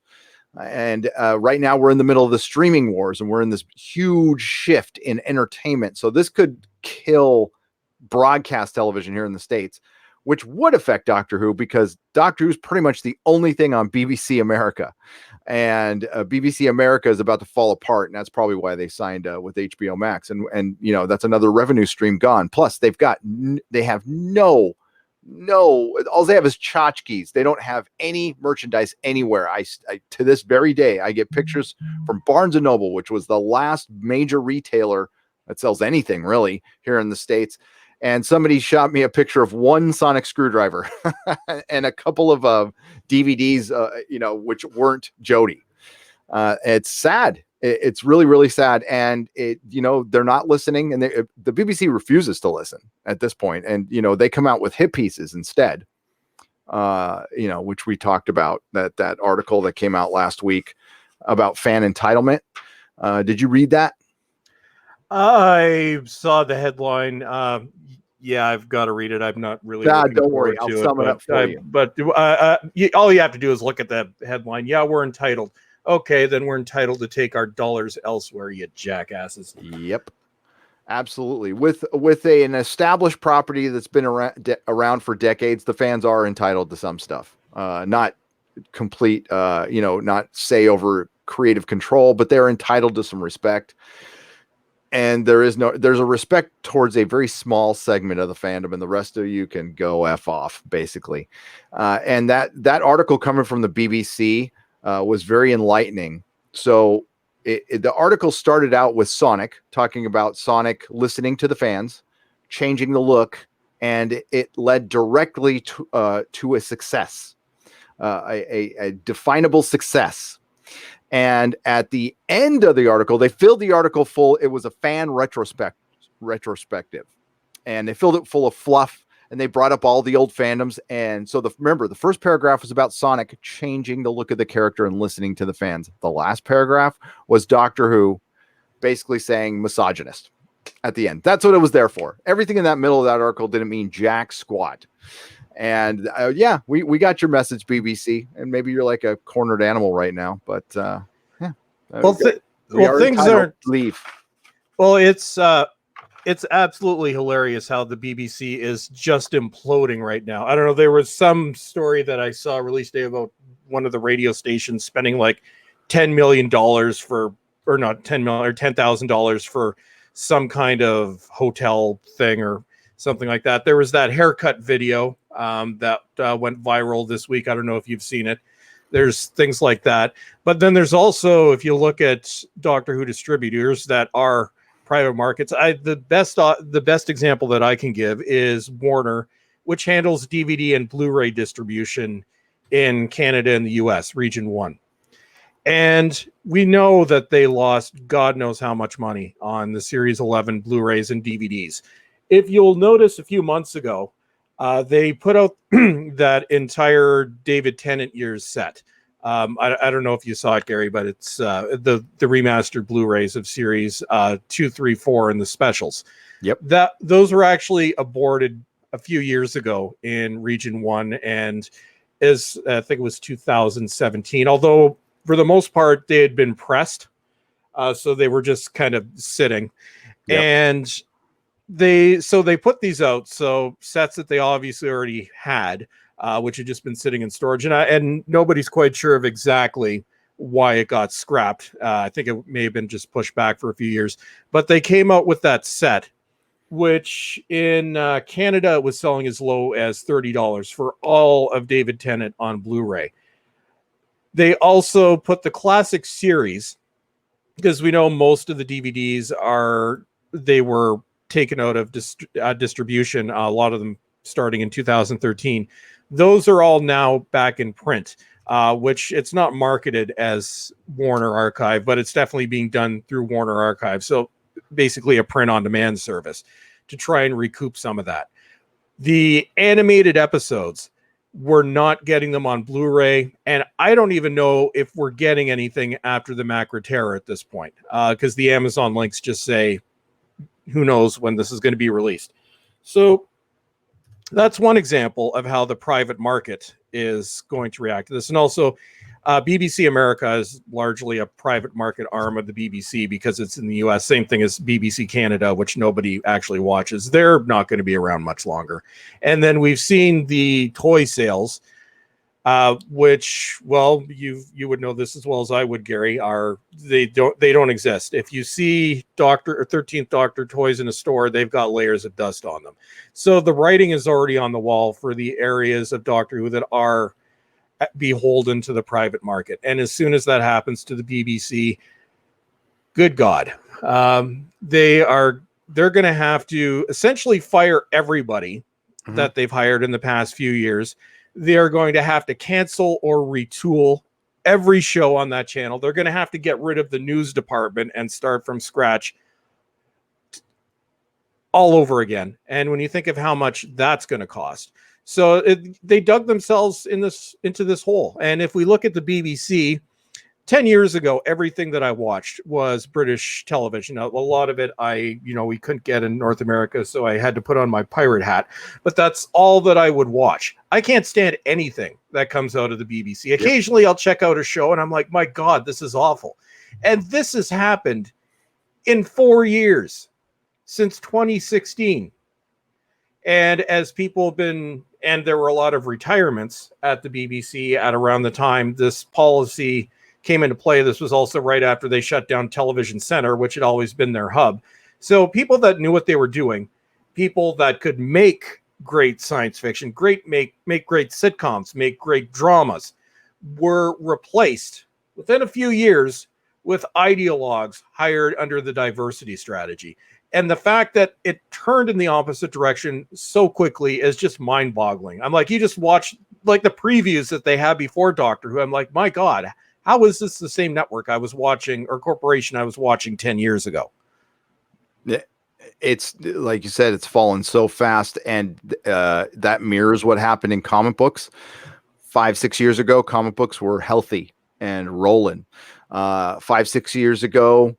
And right now we're in the middle of the streaming wars, and we're in this huge shift in entertainment. So this could kill broadcast television here in the States, which would affect Doctor Who, because Doctor Who is pretty much the only thing on BBC America. And BBC America is about to fall apart, and that's probably why they signed with HBO Max. And that's another revenue stream gone. Plus, they have no, all they have is tchotchkes. They don't have any merchandise anywhere. I to this very day, I get pictures from Barnes and Noble, which was the last major retailer that sells anything really here in the States. and somebody shot me a picture of one sonic screwdriver and a couple of DVDs, which weren't Jody. It's sad. It's really, really sad. And they're not listening, and the BBC refuses to listen at this point. And, they come out with hit pieces instead, which we talked about, that article that came out last week about fan entitlement. Did you read that? I saw the headline. Yeah, I've got to read it. I'm not really. Don't worry. I'll sum it up for you. But all you have to do is look at the headline. Yeah, we're entitled. Okay, then we're entitled to take our dollars elsewhere, you jackasses. Yep, absolutely. With an established property that's been around for decades, the fans are entitled to some stuff. Not complete, not say over creative control, but they're entitled to some respect. And there's a respect towards a very small segment of the fandom, and the rest of you can go F off, basically. And that article coming from the BBC was very enlightening. So the article started out with Sonic, talking about Sonic listening to the fans, changing the look, and it led directly to a success, a definable success. And at the end of the article, they filled the article full. It was a fan retrospective, and they filled it full of fluff, and they brought up all the old fandoms. And so remember, the first paragraph was about Sonic changing the look of the character and listening to the fans. The last paragraph was Doctor Who basically saying misogynist at the end. That's what it was there for. Everything in that middle of that article didn't mean jack squat. And we got your message, BBC, and maybe you're like a cornered animal right now, but things aren't leave. Well, it's absolutely hilarious how the BBC is just imploding right now. I don't know. There was some story that I saw released day about one of the radio stations spending like $10 million or not 10 million or $10,000 for some kind of hotel thing or something like that. There was that haircut video that went viral this week. I don't know if you've seen it. There's things like that. But then there's also, if you look at Doctor Who distributors that are private markets, the best example that I can give is Warner, which handles DVD and Blu-ray distribution in Canada and the US, Region 1. And we know that they lost God knows how much money on the Series 11 Blu-rays and DVDs. If you'll notice, a few months ago, they put out that entire David Tennant years set. I don't know if you saw it, Gary, but it's the remastered Blu-rays of Series 2, 3, 4 and the specials. Yep. Those were actually aborted a few years ago in Region 1, and I think it was 2017. Although for the most part they had been pressed, so they were just kind of sitting. Yep. And they put these out, so sets that they obviously already had, which had just been sitting in storage, and nobody's quite sure of exactly why it got scrapped. I think it may have been just pushed back for a few years, but they came out with that set, which in Canada was selling as low as $30 for all of David Tennant on Blu-ray. They also put the classic series, because we know most of the DVDs were taken out of distribution, a lot of them starting in 2013. Those are all now back in print, which it's not marketed as Warner Archive, but it's definitely being done through Warner Archive. So basically a print-on-demand service to try and recoup some of that. The animated episodes, we're not getting them on Blu-ray, and I don't even know if we're getting anything after the Macra Terror at this point, because the Amazon links just say, who knows when this is going to be released. So that's one example of how the private market is going to react to this. And also, BBC America is largely a private market arm of the BBC because it's in the US. Same thing as BBC Canada, which nobody actually watches. They're not going to be around much longer. And then we've seen the toy sales, which, well, you would know this as well as I would, Gary, they don't exist. If you see 13th Doctor toys in a store, they've got layers of dust on them. So the writing is already on the wall for the areas of Doctor Who that are beholden to the private market. And as soon as that happens to the BBC, good God, they are they're going to have to essentially fire everybody Mhm. that they've hired in the past few years. They're going to have to cancel or retool every show on that channel. They're going to have to get rid of the news department and start from scratch all over again. And when you think of how much that's going to cost, so they dug themselves into this hole. And if we look at the BBC, 10 years ago, everything that I watched was British television. Now, a lot of it we couldn't get in North America, so I had to put on my pirate hat. But that's all that I would watch. I can't stand anything that comes out of the BBC. Occasionally, I'll check out a show, and I'm like, my God, this is awful. And this has happened in 4 years, since 2016. And as people have been, and there were a lot of retirements at the BBC at around the time this policy came into play. This was also right after they shut down Television Center, which had always been their hub. So people that knew what they were doing, people that could make great science fiction, make great sitcoms, make great dramas, were replaced within a few years with ideologues hired under the diversity strategy. And the fact that it turned in the opposite direction so quickly is just mind-boggling. I'm like, you just watch like the previews that they had before Doctor Who. I'm like, my God, how is this the same network I was watching or corporation I was watching 10 years ago? Yeah, it's like you said, it's fallen so fast, and that mirrors what happened in comic books. 5-6 years ago, comic books were healthy and rolling. 5-6 years ago,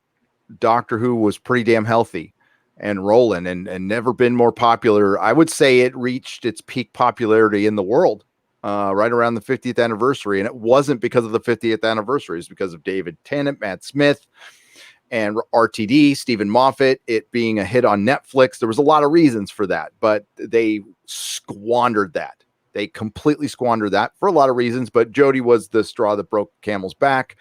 Doctor Who was pretty damn healthy and rolling, and never been more popular. I would say it reached its peak popularity in the world right around the 50th anniversary. And it wasn't because of the 50th anniversary. It's because of David Tennant, Matt Smith, and RTD, Stephen Moffat, it being a hit on Netflix. There was a lot of reasons for that, but they squandered that. They completely squandered that for a lot of reasons, but Jodie was the straw that broke camel's back.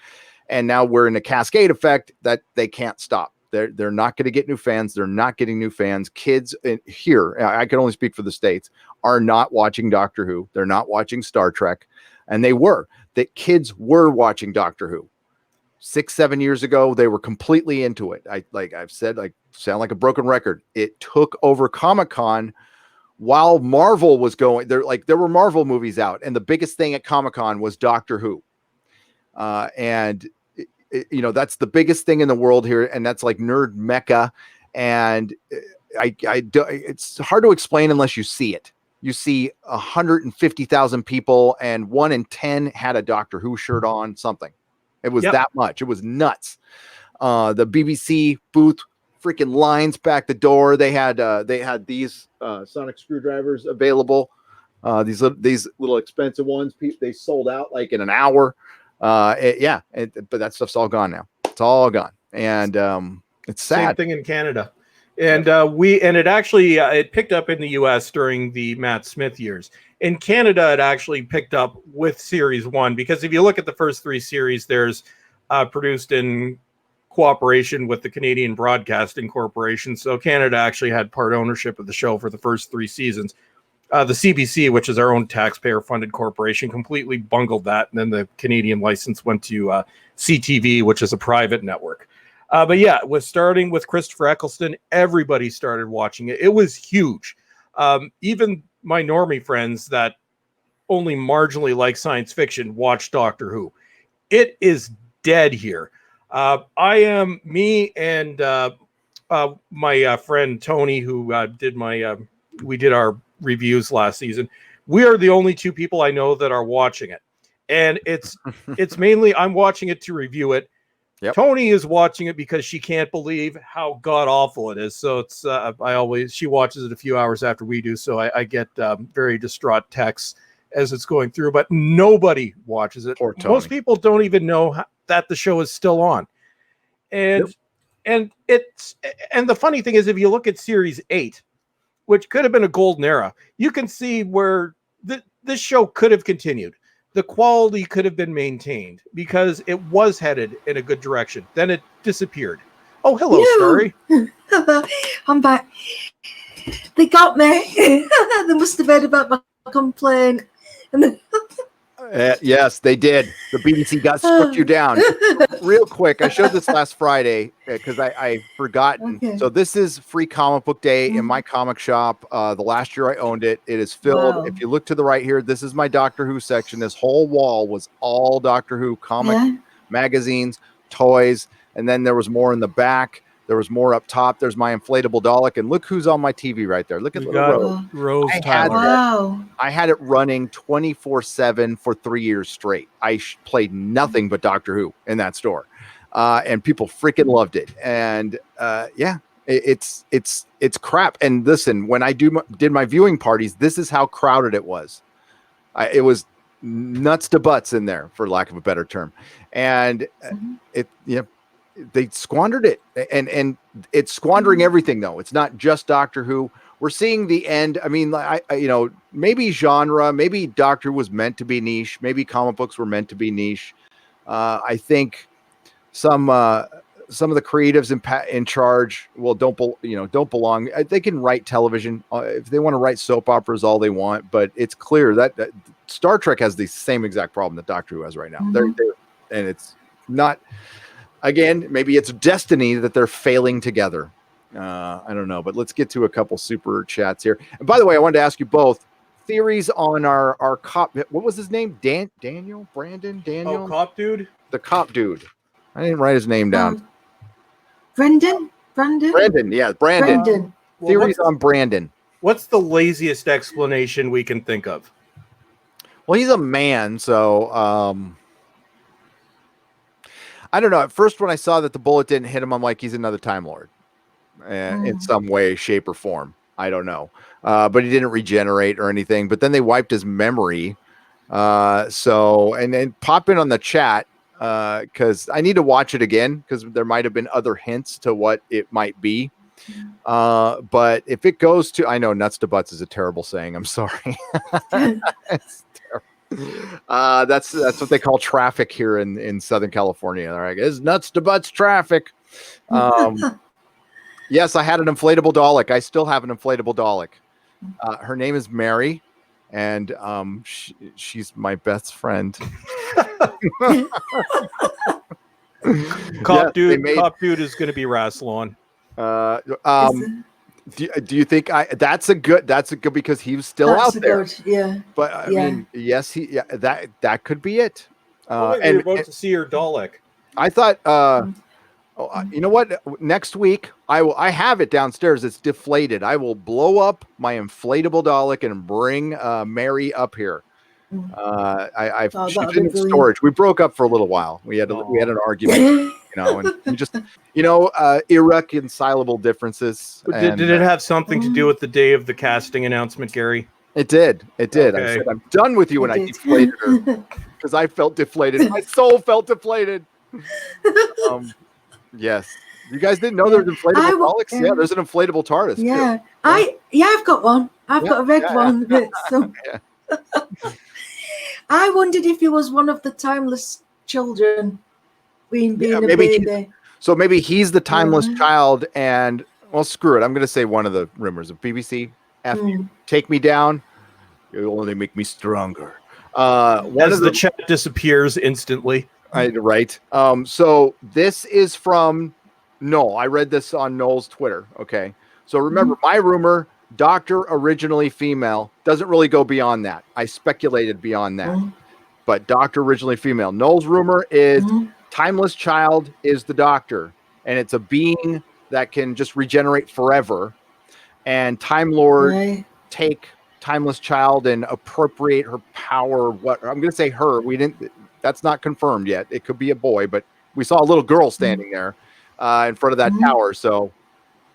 And now we're in a cascade effect that they can't stop. They're not going to get new fans. They're not getting new fans. Kids here, I can only speak for the States, are not watching Doctor Who. They're not watching Star Trek. And that kids were watching Doctor Who. 6-7 years ago, they were completely into it. I've said, sound like a broken record. It took over Comic-Con while Marvel was going. There were Marvel movies out, and the biggest thing at Comic-Con was Doctor Who. And that's the biggest thing in the world here, and that's like nerd mecca. And it's hard to explain unless you see it. You see 150,000 people, and 1 in 10 had a Doctor Who shirt on. Something. It was that much. It was nuts. The BBC booth, freaking lines back the door. They had these sonic screwdrivers available. These little expensive ones. They sold out like in an hour. But that stuff's all gone now. It's all gone, and it's sad. Same thing in Canada, and it picked up in the U.S. during the Matt Smith years. In Canada, it actually picked up with Series 1, because if you look at the first 3 series, there's produced in cooperation with the Canadian Broadcasting Corporation. So Canada actually had part ownership of the show for the first 3 seasons. The CBC, which is our own taxpayer-funded corporation, completely bungled that. And then the Canadian license went to CTV, which is a private network. But yeah, starting with Christopher Eccleston, everybody started watching it. It was huge. Even my normie friends that only marginally like science fiction watch Doctor Who. It is dead here. Me and my friend Tony, who we did our reviews last season. We are the only 2 people I know that are watching it. And it's mainly I'm watching it to review it. Yep. Tony is watching it because she can't believe how god awful it is. So it's she watches it a few hours after we do. So I get very distraught texts as it's going through, but nobody watches it. Poor Tony. Most people don't even know that the show is still on. And the funny thing is, if you look at Series 8, which could have been a golden era, you can see where this show could have continued. The quality could have been maintained because it was headed in a good direction. Then it disappeared. Oh, hello, Starry. I'm back. They got me. They must have heard about my complaint. And then Yes, they did. The BBC got struck you down. Real quick, I showed this last Friday because I forgotten. Okay. So this is Free Comic Book Day in my comic shop. The last year I owned it. It is filled. Wow. If you look to the right here, this is my Doctor Who section. This whole wall was all Doctor Who comics, magazines, toys, and then there was more in the back. There was more up top. There's my inflatable Dalek, and look who's on my TV right there. Look at little Rose. I had it running 24/7 for 3 years straight. I played nothing but Doctor Who in that store, and people freaking loved it. And it's crap. And listen, when I did my viewing parties, this is how crowded it was. It was nuts to butts in there, for lack of a better term, and they squandered it, and it's squandering everything though. It's not just Doctor Who. We're seeing the end. I mean, maybe genre, maybe Doctor Who was meant to be niche. Maybe comic books were meant to be niche. I think some of the creatives in charge, don't belong. They can write television if they want to write soap operas all they want, but it's clear that Star Trek has the same exact problem that Doctor Who has right now. And it's not. Again, maybe it's destiny that they're failing together. I don't know, but let's get to a couple super chats here. And by the way, I wanted to ask you both theories on our cop. What was his name? Daniel? Brandon? Daniel? Oh, cop dude? The cop dude. I didn't write his name down. Brandon? Yeah, Brandon. Theories on Brandon. What's the laziest explanation we can think of? Well, he's a man, so I don't know. At first, when I saw that the bullet didn't hit him, I'm like, he's another Time Lord in some way, shape, or form. I don't know. But he didn't regenerate or anything. But then they wiped his memory. And then pop in on the chat because I need to watch it again because there might have been other hints to what it might be. But if it goes to, I know nuts to butts is a terrible saying. I'm sorry. It's terrible. That's what they call traffic here in Southern California. All right, it's nuts to butts traffic. Yes, I had an inflatable Dalek. I still have an inflatable Dalek. Her name is Mary, and she's my best friend. Cop dude is going to be Rassilon. Do you think that's a good because he was still out there. But I mean, yes, that could be it. And you're about to see your Dalek. I thought you know what, next week I have it downstairs. It's deflated. I will blow up my inflatable Dalek and bring Mary up here. She's in storage. We broke up for a little while. We had an argument. And we just, irreconcilable differences. Did it have something to do with the day of the casting announcement, Gary? It did. Okay. I said, I'm done with you, and I deflated her because I felt deflated. My soul felt deflated. Yes. You guys didn't know there's inflatable Daleks? Yeah, there's an inflatable TARDIS. Yeah. Too. I've got one. I've got a red one. I wondered if he was one of the timeless children. Being a baby. So maybe he's the timeless child, and well, screw it. I'm going to say one of the rumors of BBC. F you, take me down. You'll only make me stronger. As the chat disappears instantly. Right. So this is from Noel. I read this on Noel's Twitter. Okay. So remember, my rumor, Doctor originally female, doesn't really go beyond that. I speculated beyond that. But Doctor originally female. Noel's rumor is timeless child is the Doctor, and it's a being that can just regenerate forever. And Time Lord take timeless child and appropriate her power. What I'm going to say her. We didn't. That's not confirmed yet. It could be a boy, but we saw a little girl standing there in front of that tower. So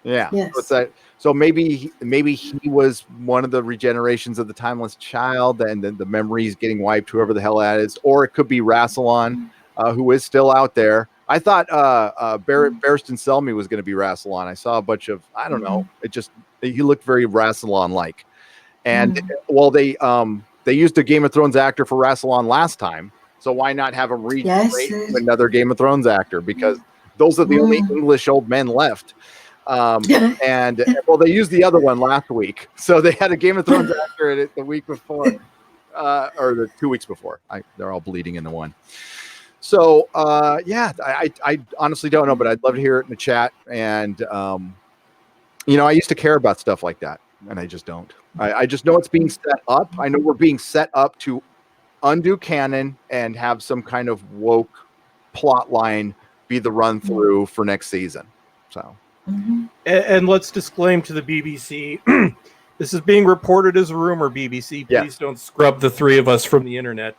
yeah. Yes. So maybe he was one of the regenerations of the timeless child, and then the memories getting wiped, whoever the hell that is. Or it could be Rassilon, who is still out there. I thought Barristan Selmy was going to be Rassilon. I saw a bunch of, I don't know. He looked very Rassilon-like. And well, they used a Game of Thrones actor for Rassilon last time. So why not have him regenerate another Game of Thrones actor? Because those are the only English old men left. And well, they used the other one last week, so they had a Game of Thrones actor in it the week before. or the 2 weeks before. They're all bleeding into one. So I honestly don't know, but I'd love to hear it in the chat. And I used to care about stuff like that, and I just don't. I just know it's being set up. I know we're being set up to undo canon and have some kind of woke plot line be the run through for next season. So, and let's disclaim to the BBC, this is being reported as a rumor. BBC, please don't scrub the three of us from the internet.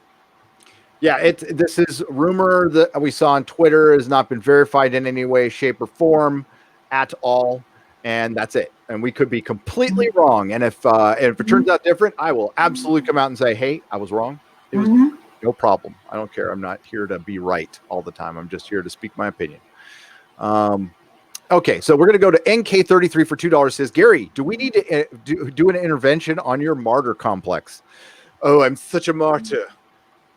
Yeah, this is rumor that we saw on Twitter, has not been verified in any way, shape, or form at all, and that's it. And we could be completely wrong. And if it turns out different, I will absolutely come out and say, "Hey, I was wrong." It was no problem. I don't care. I'm not here to be right all the time. I'm just here to speak my opinion. Okay, so we're going to go to NK33 for $2. Says, Gary, do we need to do an intervention on your martyr complex? Oh, I'm such a martyr.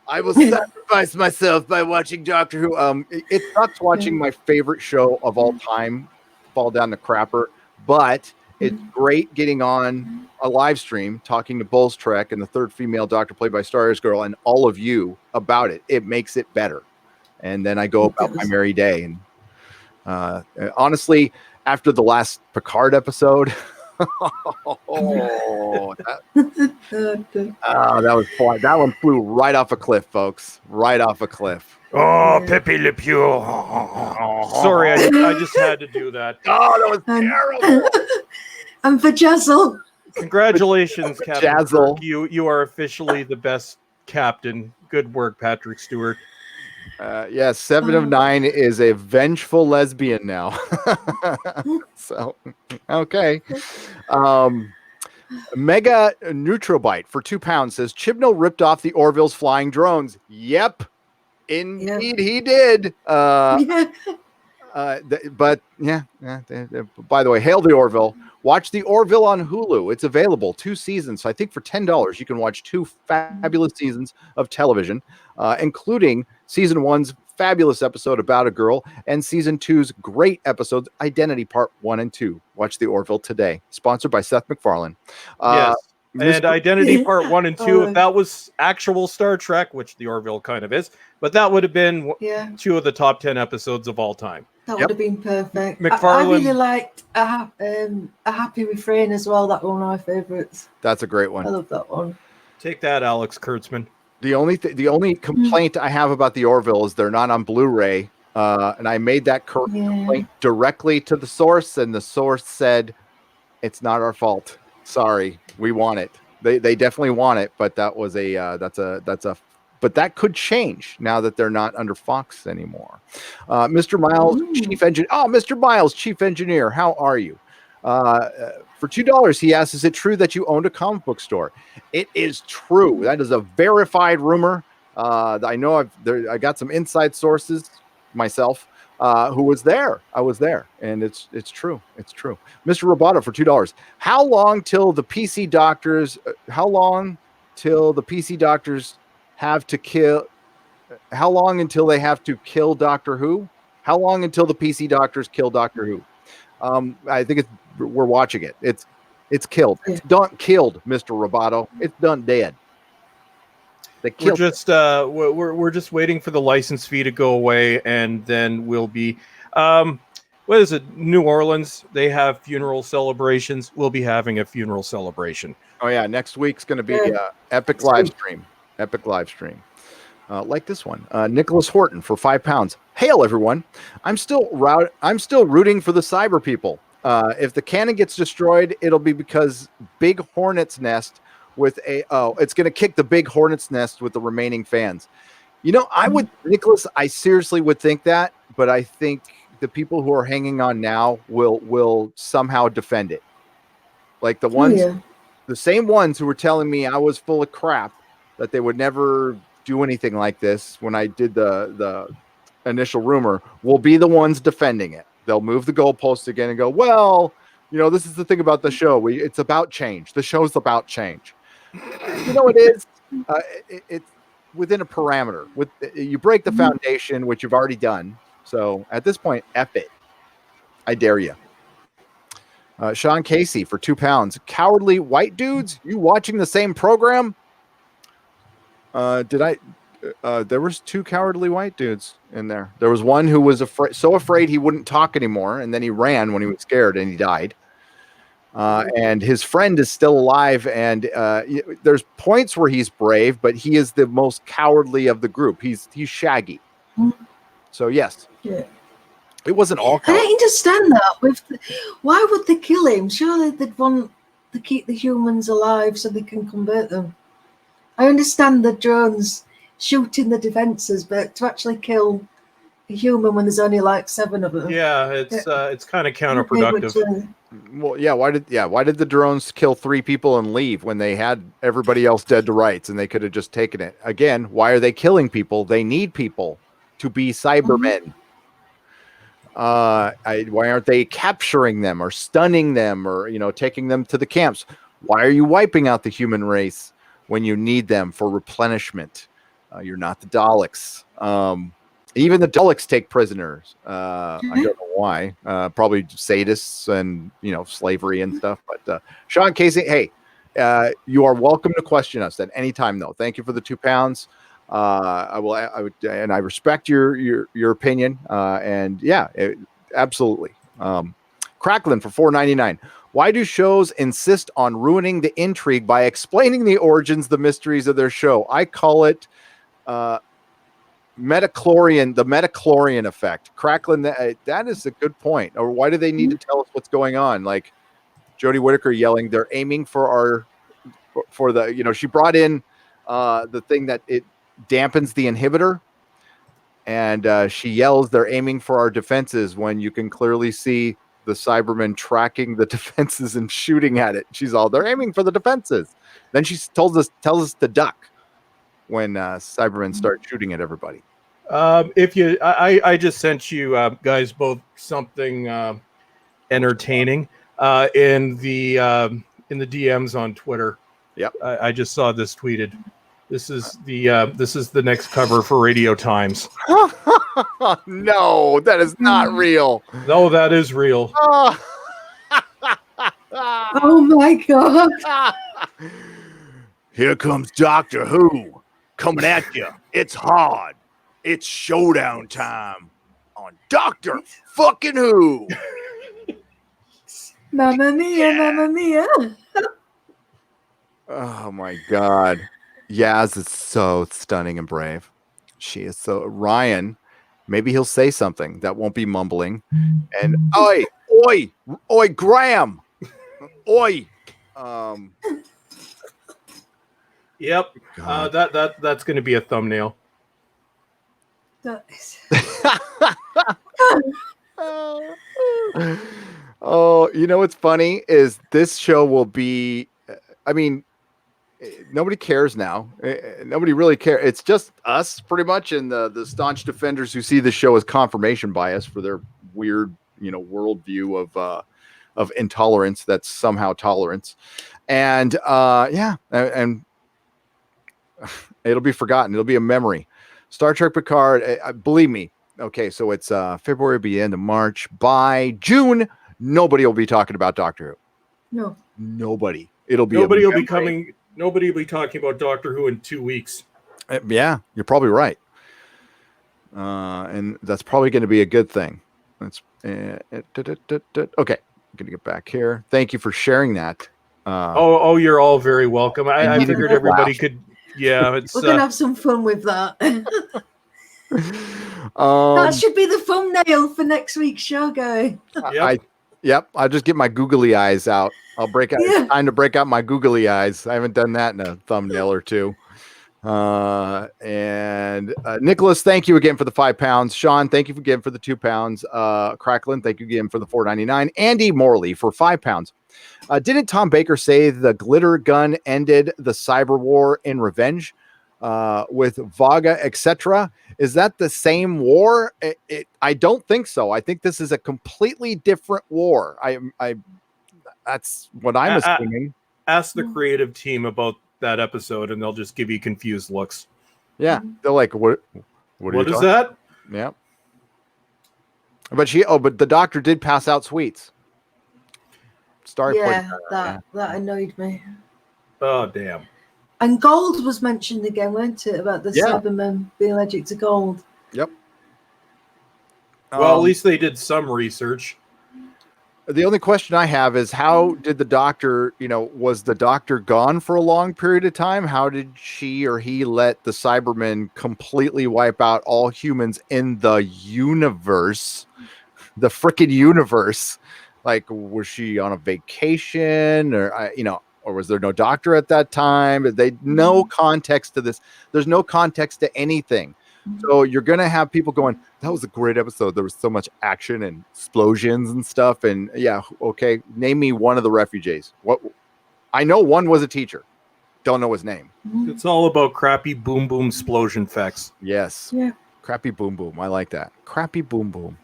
I will sacrifice myself by watching Doctor Who. It sucks watching my favorite show of all time fall down the crapper, but it's great getting on a live stream talking to Bulls Trek and the third female doctor played by Starry's girl and all of you about it. It makes it better. And then I go about my merry day. And honestly, after the last Picard episode, that was fun. That one flew right off a cliff, folks. Right off a cliff. Oh, Pepe Le Pew. Sorry, I just had to do that. Oh, that was terrible. And for Jazzle. Congratulations, Captain Jazzle. Kirk. You are officially the best captain. Good work, Patrick Stewart. 7 of 9 is a vengeful lesbian now. So, okay. Mega Neutrobite for £2 says Chibnall ripped off the Orville's flying drones. Yep, indeed he did. But yeah. By the way, hail the Orville. Watch the Orville on Hulu. It's available 2 seasons. So I think for $10 you can watch 2 fabulous seasons of television, including season 1's fabulous episode about a girl and season 2's great episodes, Identity Part 1 and 2. Watch the Orville today. Sponsored by Seth MacFarlane. Yes. And Identity Part 1 and 2, if that was actual Star Trek, which the Orville kind of is, but that would have been 2 of the top 10 episodes of all time. That would have been perfect. MacFarlane. I really liked a Happy Refrain as well. That one of my favorites. That's a great one. I love that one. Take that, Alex Kurtzman. The only complaint I have about the Orville is they're not on Blu-ray, and I made that complaint directly to the source, and the source said, "It's not our fault. Sorry, we want it. They definitely want it, but that was but that could change now that they're not under Fox anymore." Mr. Miles, Chief Engineer. Oh, Mr. Miles, Chief Engineer, how are you? For $2, he asks, is it true that you owned a comic book store? It is true. That is a verified rumor. I know I got some inside sources myself who was there. I was there, and it's true. It's true. Mr. Roboto for $2. How long till the PC doctors? How long till the PC doctors have to kill? How long until they have to kill Doctor Who? How long until the PC doctors kill Doctor Who? I think we're watching it. It's killed. It's done killed, Mr. Roboto. It's done dead. We're just waiting for the license fee to go away, and then we'll be what is it? New Orleans. They have funeral celebrations. We'll be having a funeral celebration. Oh yeah, next week's going to be epic live stream. Epic live stream. Like this one. Nicholas Horton for £5. Hail everyone. I'm still rooting for the cyber people. If the cannon gets destroyed, it'll be because Big Hornet's Nest it's going to kick the Big Hornet's Nest with the remaining fans. Nicholas, I seriously would think that, but I think the people who are hanging on now will somehow defend it. Like the ones, the same ones who were telling me I was full of crap, that they would never do anything like this when I did the initial rumor, will be the ones defending it. They'll move the goalposts again and go, well, this is the thing about the show. It's about change. The show's about change. It is. It's within a parameter. You break the foundation, which you've already done. So at this point, F it. I dare you. Sean Casey for £2. Cowardly white dudes, you watching the same program? Did I? There was 2 cowardly white dudes in there. There was one who was so afraid he wouldn't talk anymore, and then he ran when he was scared, and he died. And his friend is still alive, and there's points where he's brave, but he is the most cowardly of the group. He's Shaggy. So yes, Yeah. it wasn't all I coward. don't understand that. Why would they kill him? Surely they'd want to keep the humans alive so they can convert them. I understand the drones shooting the defenses, but to actually kill a human when there's only like 7 of them. Yeah, it's kind of counterproductive. Well, yeah. Why did the drones kill 3 people and leave when they had everybody else dead to rights and they could have just taken it? Again, why are they killing people? They need people to be Cybermen. Why aren't they capturing them or stunning them or taking them to the camps? Why are you wiping out the human race when you need them for replenishment? You're not the Daleks. Even the Daleks take prisoners. I don't know why. Probably sadists and slavery and stuff. But Sean Casey, hey, you are welcome to question us at any time, though. Thank you for the £2. I would, and I respect your opinion. And yeah, absolutely. Cracklin for $4.99. Why do shows insist on ruining the intrigue by explaining the origins, the mysteries of their show? I call it the metachlorian effect. Cracklin, that is a good point. Or why do they need to tell us what's going on? Like Jodie Whittaker yelling, they're aiming for the, she brought in the thing that it dampens the inhibitor, and she yells, they're aiming for our defenses, when you can clearly see the Cybermen tracking the defenses and shooting at it. She's all, they're aiming for the defenses. Then she tells us to duck when Cybermen start shooting at everybody. I just sent you guys both something entertaining in the DMs on Twitter. Yep. I just saw this tweeted. This is the next cover for Radio Times. No, that is not real. No, that is real. Oh my god. Here comes Doctor Who coming at you. It's hard. It's showdown time on Doctor fucking Who. Mamma mia, mamma mia. Oh my god. Yaz is so stunning and brave. She is so Ryan. Maybe he'll say something that won't be mumbling. And oi, Graham. Oi. Yep. That's going to be a thumbnail. Oh, what's funny is this show will be, I mean, nobody cares now. Nobody really cares. It's just us pretty much and the staunch defenders who see the show as confirmation bias for their weird, worldview of intolerance that's somehow tolerance. And and it'll be forgotten. It'll be a memory. Star Trek Picard, believe me. Okay, so it's February, be the end of March. By June, nobody will be talking about Doctor Who. No. Nobody. Nobody will be talking about Doctor Who in 2 weeks. Yeah, you're probably right. And that's probably going to be a good thing. That's okay. I'm going to get back here. Thank you for sharing that. You're all very welcome. I figured everybody could. Yeah, we're gonna have some fun with that. That should be the thumbnail for next week's show, guy. Yep. I'll just get my googly eyes out. I'll break out. Yeah. It's time to break out my googly eyes. I haven't done that in a thumbnail or two. And Nicholas, thank you again for the £5. Sean, thank you again for the £2. Cracklin, thank you again for the $4.99. Andy Morley for £5. Didn't Tom Baker say the glitter gun ended the cyber war in Revenge with Vaga, etc.? Is that the same war? I don't think so. I think this is a completely different war. That's what I'm assuming. Ask the creative team about that episode, and they'll just give you confused looks. Yeah, they're like, "What is that?" Yeah. But the doctor did pass out sweets. That annoyed me. Oh damn! And gold was mentioned again, weren't it? About the Yeah. Cybermen being allergic to gold. Yep. Well, at least they did some research. The only question I have is, how did the doctor, was the doctor gone for a long period of time? How did she or he let the Cybermen completely wipe out all humans in the universe, the freaking universe? Like, was she on a vacation, or was there no doctor at that time? No context to this. There's no context to anything. So you're going to have people going, that was a great episode. There was so much action and explosions and stuff. And yeah, okay. Name me one of the refugees. I know one was a teacher. Don't know his name. It's all about crappy boom boom explosion effects. Yes. Yeah. Crappy boom boom. I like that. Crappy boom boom.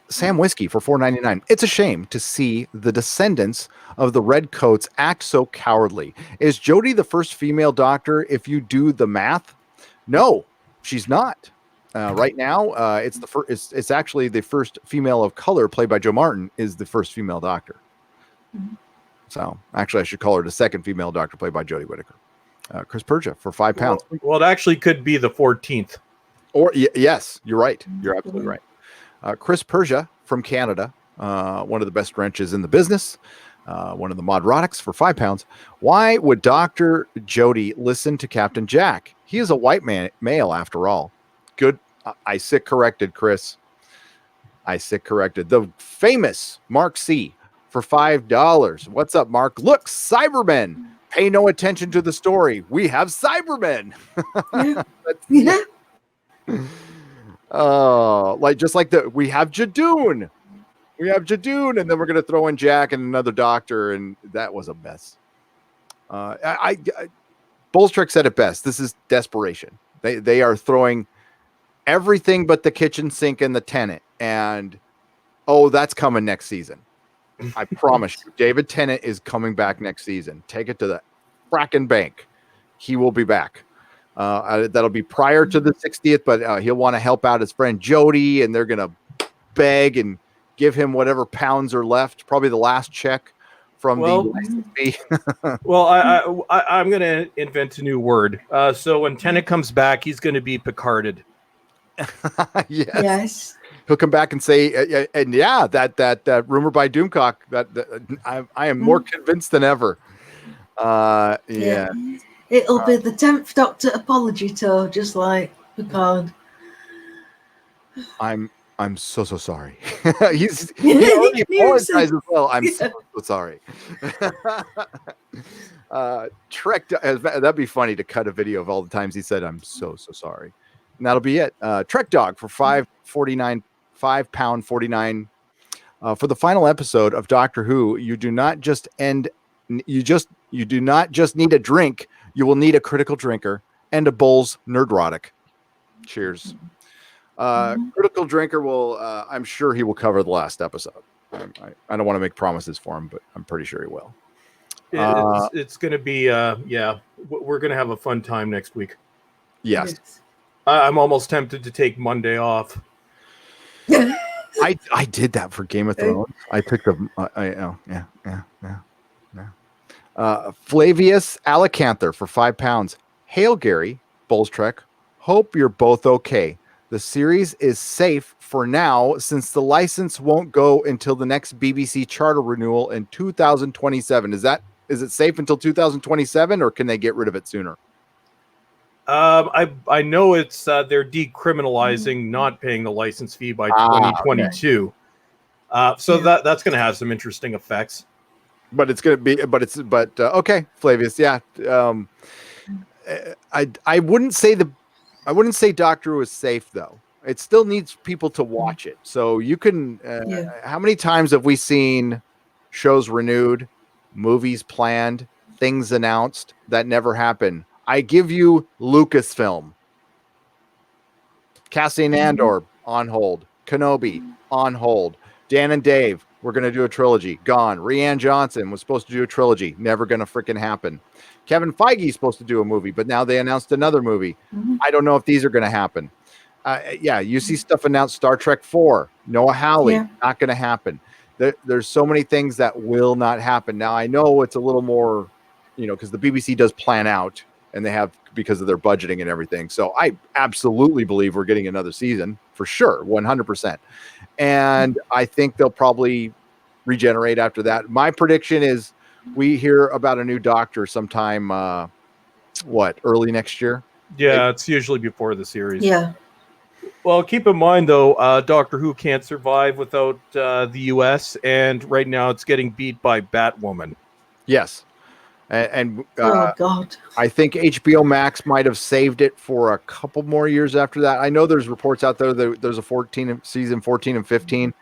Sam Whiskey for $4.99. It's a shame to see the descendants of the Redcoats act so cowardly. Is Jodie the first female doctor if you do the math? No, she's not. Right now, it's the first. It's actually the first female of color, played by Jo Martin, is the first female doctor. So actually, I should call her the second female doctor, played by Jodie Whittaker. Chris Perja for £5. Well, it actually could be the 14th. Or yes, you're right. You're absolutely right. Chris Perja from Canada, one of the best wrenches in the business. One of the Nerdrotics for £5. Why would Dr. Jody listen to Captain Jack? He is a white male after all. Good. I sit corrected, Chris. I sit corrected. The famous Mark C for $5. What's up, Mark? Look, Cybermen. Pay no attention to the story. We have Cybermen. Yeah. Just like we have Jadoon. We have Jadoon, and then we're going to throw in Jack and another doctor, and that was a mess. Bullstrick said it best. This is desperation. They are throwing everything but the kitchen sink and the tenant, and that's coming next season. I promise you, David Tennant is coming back next season. Take it to the fracking bank. He will be back. That'll be prior to the 60th, but he'll want to help out his friend Jody, and they're going to beg and give him whatever pounds are left, probably the last check from the license fee. Well, I'm going to invent a new word. So when Tennant comes back, he's going to be Picarded. Yes. He'll come back and say, that rumor by Doomcock, that I am more convinced than ever. Yeah. It'll be the 10th Doctor apology tour, just like Picard. I'm so sorry. He already apologized as well. I'm so sorry. Trek, that'd be funny to cut a video of all the times he said, I'm so sorry. And that'll be it. Trek Dog for £5.49. For the final episode of Doctor Who, you do not just need a drink, you will need a critical drinker and a Bulls Nerdrotic. Cheers. Critical drinker will, I'm sure he will cover the last episode. I don't want to make promises for him, but I'm pretty sure he will. It's going to be, we're going to have a fun time next week. Yes. I'm almost tempted to take Monday off. I did that for Game of Thrones. I took the, Flavius Alicanther for £5. Hail Gary, Bulls Trek. Hope you're both okay. The series is safe for now since the license won't go until the next BBC charter renewal in 2027. Is it safe until 2027, or can they get rid of it sooner? I know it's they're decriminalizing not paying the license fee by 2022. Okay. That's going to have some interesting effects. But it's going to be, okay, Flavius. Yeah. I wouldn't say Doctor Who is safe though. It still needs people to watch it. So you can, how many times have we seen shows renewed, movies planned, things announced that never happen? I give you Lucasfilm. Cassian Andor on hold. Kenobi on hold. Dan and Dave, we're going to do a trilogy. Gone. Rianne Johnson was supposed to do a trilogy. Never going to freaking happen. Kevin Feige is supposed to do a movie, but now they announced another movie. I don't know if these are going to happen. You see stuff announced. Star Trek 4. Noah Hawley. Not going to happen. There's so many things that will not happen. Now, I know it's a little more because the BBC does plan out, and they have because of their budgeting and everything. So I absolutely believe we're getting another season for sure, 100%. And I think they'll probably regenerate after that. My prediction is we hear about a new Doctor sometime, early next year? Yeah, it's usually before the series. Yeah. Well, keep in mind, though, Doctor Who can't survive without the U.S., and right now it's getting beat by Batwoman. Yes. And Oh God. I think HBO Max might have saved it for a couple more years after that. I know there's reports out there that there's a season 14 and 15.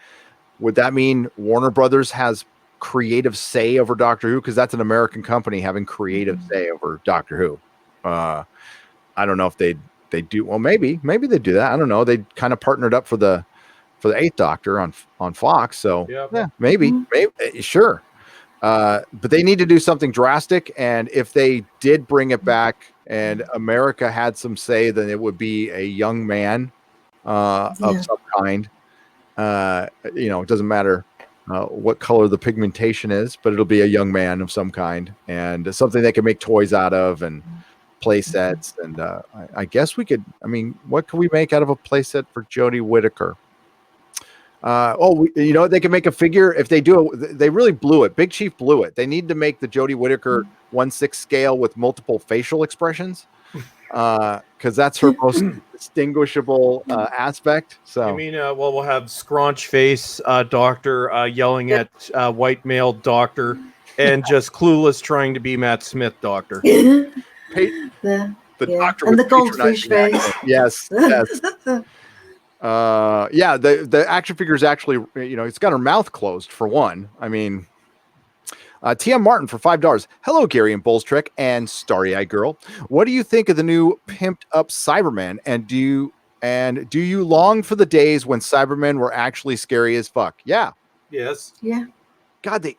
Would that mean Warner Brothers has creative say over Doctor Who? Because that's an American company having creative say over Doctor Who. I don't know if they do. Well, maybe they do that. I don't know. They kind of partnered up for the Eighth Doctor on Fox. So yeah, maybe, sure. But they need to do something drastic. And if they did bring it back and America had some say, then it would be a young man of some kind. It doesn't matter what color the pigmentation is, but it'll be a young man of some kind and something they can make toys out of and play sets. And I guess we could, what can we make out of a play set for Jodie Whittaker? They can make a figure. If they do it, they really blew it. Big Chief blew it. They need to make the Jodie Whittaker 1/6 scale with multiple facial expressions, because that's her most distinguishable aspect. So I mean, we'll have scraunch face Doctor yelling at white male Doctor, and just clueless trying to be Matt Smith Doctor. The Doctor and the goldfish face. Yes. The action figure is actually, it's got her mouth closed for one. TM Martin for $5. Hello, Gary and Bulls Trek and Starry Eye Girl. What do you think of the new pimped up Cybermen? And do you long for the days when Cybermen were actually scary as fuck? Yeah. Yes. Yeah. God, they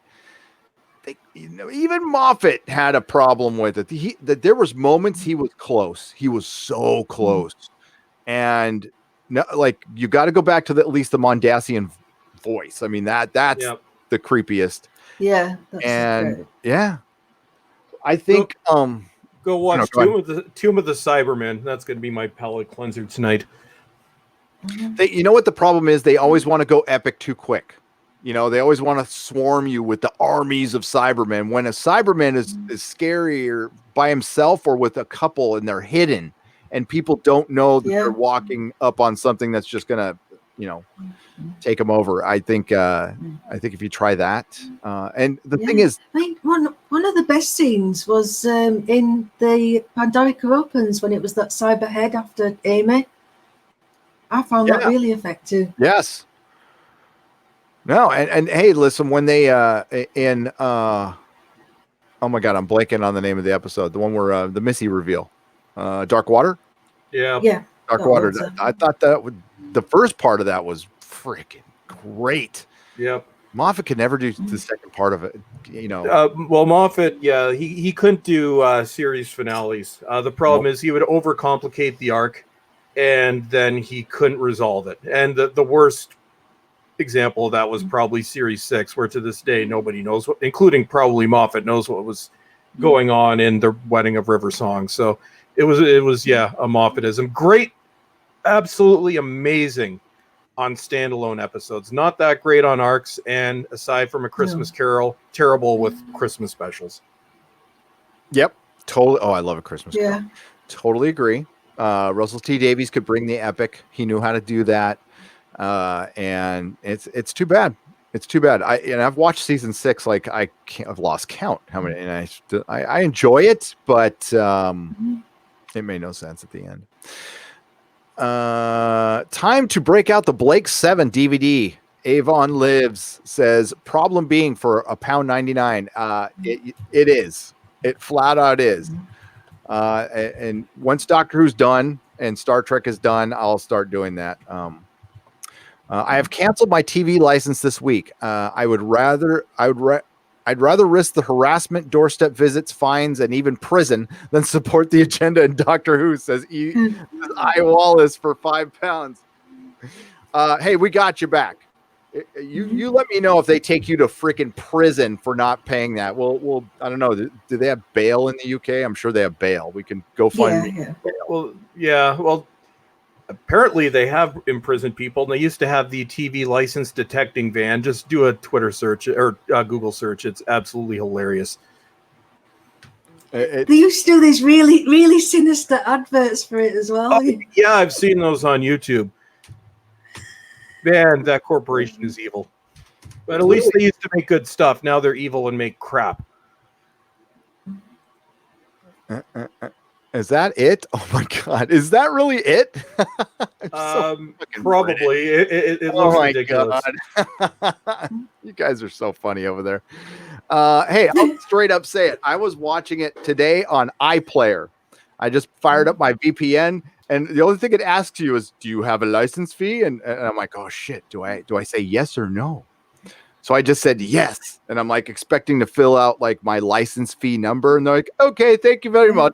even Moffat had a problem with it. There was moments he was close. He was so close. And no, you got to go back to at least the Mondasian voice. That's the creepiest. Yeah. And great. Yeah, I think go watch Tomb of the Cybermen. That's going to be my palate cleanser tonight. You know what the problem is? They always want to go epic too quick. They always want to swarm you with the armies of Cybermen. When a Cyberman is scarier by himself or with a couple and they're hidden and people don't know that they're walking up on something that's just gonna, take them over. I think if you try that, and the thing is, one of the best scenes was in the Pandorica Opens when it was that cyber head after Amy. I found that really effective. Yes. No, and hey, listen, when they oh my God, I'm blanking on the name of the episode. The one where the Missy reveal, Dark Water. Yeah. Dark Water. I thought the first part of that was freaking great. Yep. Moffat could never do the second part of it. Well, Moffat, he couldn't do series finales. The problem is he would overcomplicate the arc, and then he couldn't resolve it. And the worst example of that was probably series 6, where to this day nobody knows what, including probably Moffat, knows what was going on in the Wedding of River Song. So it was a Moffatism. Great, absolutely amazing on standalone episodes, not that great on arcs, and aside from A Christmas Carol, terrible with Christmas specials. Yep, totally. Oh, I love A Christmas Carol. Totally agree. Russell T Davies could bring the epic. He knew how to do that. And it's too bad. It's too bad. I've watched season 6. I've lost count how many, and I enjoy it, but it made no sense at the end. Time to break out the Blake 7 DVD. Avon Lives says, problem being for £1.99. It is. It flat out is. And once Doctor Who's done and Star Trek is done, I'll start doing that. I have canceled my TV license this week. I'd rather risk the harassment, doorstep visits, fines, and even prison than support the agenda in Doctor Who, says I Wallace for £5. Hey, we got you back. You let me know if they take you to freaking prison for not paying that. Well, I don't know. Do they have bail in the UK? I'm sure they have bail. We can go find. Yeah. Well, yeah. Well, apparently they have imprisoned people. And they used to have the TV license detecting van. Just do a Twitter search or Google search. It's absolutely hilarious. They used to do these really, really sinister adverts for it as well. Oh, yeah, I've seen those on YouTube. Man, that corporation is evil. But at least they used to make good stuff. Now they're evil and make crap. Is that it? Oh my god, is that really it? Probably. It looks ridiculous. You guys are so funny over there. Hey, I'll straight up say it. I was watching it today on iPlayer. I just fired up my VPN, and the only thing it asks you is, "Do you have a license fee?" And I'm like, "Oh shit! Do I say yes or no?" So I just said yes, and I'm like expecting to fill out like my license fee number, and they're like, "Okay, thank you very much.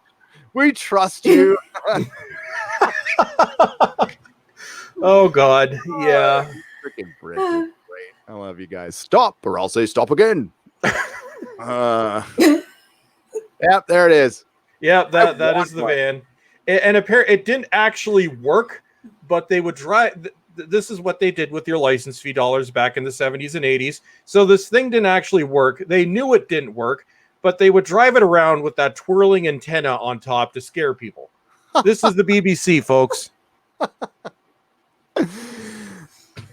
We trust you." Oh God, yeah. Freaking Brit, great. I love you guys. Stop, or I'll say stop again. Yep, there it is. Yeah, that is the van. And apparently it didn't actually work, but they would drive. This is what they did with your license fee dollars back in the 70s and 80s. So this thing didn't actually work. They knew it didn't work, but they would drive it around with that twirling antenna on top to scare people. This is the BBC, folks.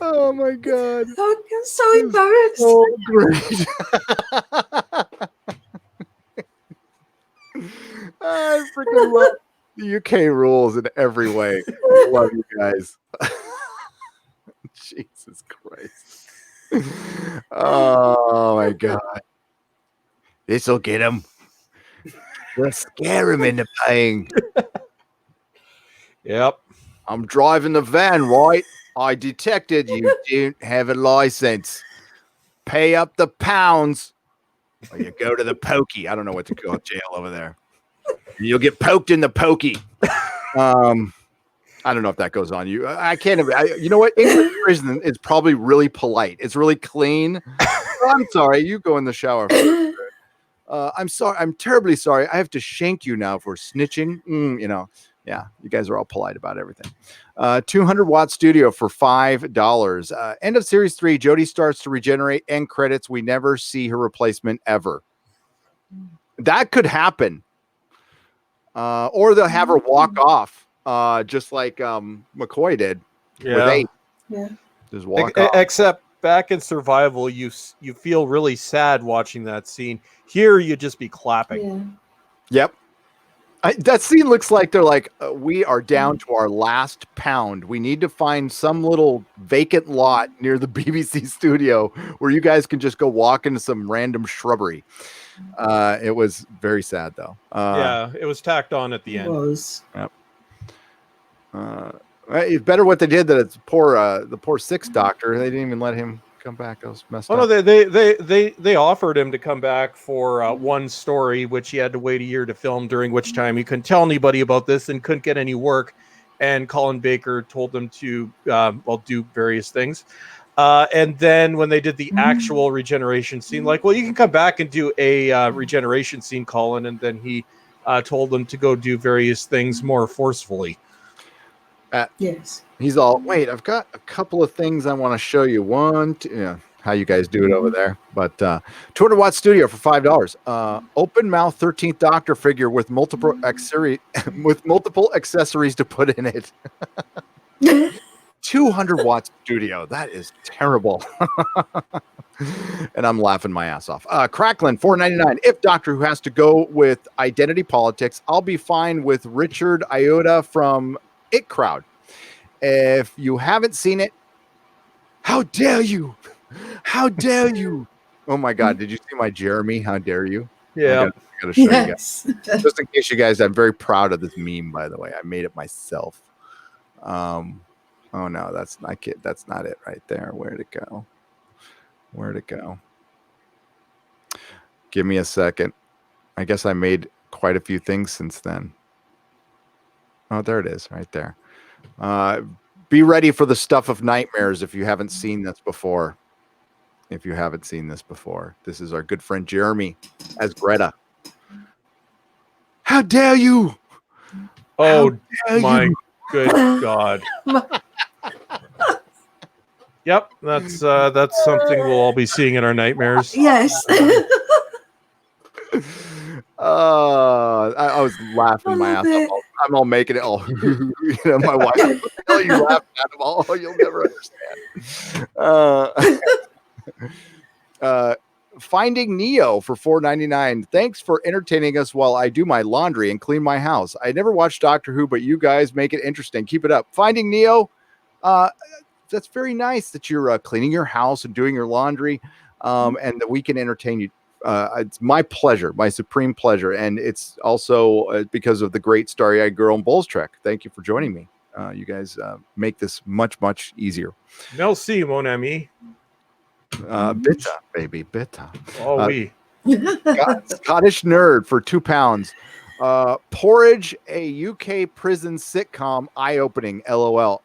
Oh my god. Oh, I'm so embarrassed. So great. I freaking love the UK rules in every way. I love you guys. Jesus Christ. Oh my god. This'll get him. We'll scare him into paying. Yep. I'm driving the van, right? I detected you didn't have a license. Pay up the pounds, or you go to the pokey. I don't know what to call jail over there. You'll get poked in the pokey. I don't know if that goes on you. I can't. You know what? English prison is probably really polite. It's really clean. Oh, I'm sorry. You go in the shower. I'm sorry. I'm terribly sorry. I have to shank you now for snitching. Yeah, you guys are all polite about everything. 200-watt studio for $5. End of series 3. Jodie starts to regenerate. End credits. We never see her replacement ever. That could happen. Or they'll have her walk off, just like McCoy did. Yeah. With 8. Yeah. Just walk off. Except back in Survival, you feel really sad watching that scene. Here, you just be clapping. Yeah. Yep. That scene looks like they're like, we are down to our last pound. We need to find some little vacant lot near the BBC studio where you guys can just go walk into some random shrubbery. It was very sad, though. Yeah, it was tacked on at the end. It was. Yep. It's better what they did that it's the poor 6th doctor. They didn't even let him come back. That was messed up. Oh no, they offered him to come back for one story, which he had to wait a year to film, during which time he couldn't tell anybody about this and couldn't get any work. And Colin Baker told them to do various things. And then when they did the actual regeneration scene, like, well, you can come back and do a regeneration scene, Colin. And then he told them to go do various things more forcefully. Yes. He's all, wait, I've got a couple of things I want to show you. One, how you guys do it over there. But 200-watt studio for $5. Open mouth 13th Doctor figure with multiple accessories to put in it. 200-watt studio. That is terrible. And I'm laughing my ass off. Cracklin, $4.99. If Doctor Who has to go with identity politics, I'll be fine with Richard Iota from It Crowd. If you haven't seen it, how dare you? How dare you? Oh my God! Did you see my Jeremy? How dare you? Yeah. I gotta show you guys. Just in case you guys, I'm very proud of this meme. By the way, I made it myself. Oh no, that's not it. That's not it right there. Where'd it go? Where'd it go? Give me a second. I guess I made quite a few things since then. Oh, there it is, right there. be ready for the stuff of nightmares if you haven't seen this before. This is our good friend Jeremy as Greta. How dare you? Oh How dare my you? good God. Yep, that's something we'll all be seeing in our nightmares. Yes. I was laughing my ass off. I'm all making it all. My wife, what the hell are you laughing at? Oh, you'll never understand. Finding Neo for $4.99. Thanks for entertaining us while I do my laundry and clean my house. I never watched Doctor Who, but you guys make it interesting. Keep it up. Finding Neo. That's very nice that you're cleaning your house and doing your laundry, and that we can entertain you. It's my pleasure, my supreme pleasure, and it's also because of the great Starry-Eyed Girl and Bulls Trek. Thank you for joining me. You guys make this much, much easier. Merci, mon ami. Bitta, baby, bitta. Oh, oui. Scottish Nerd for £2. Porridge, a UK prison sitcom, eye-opening. LOL.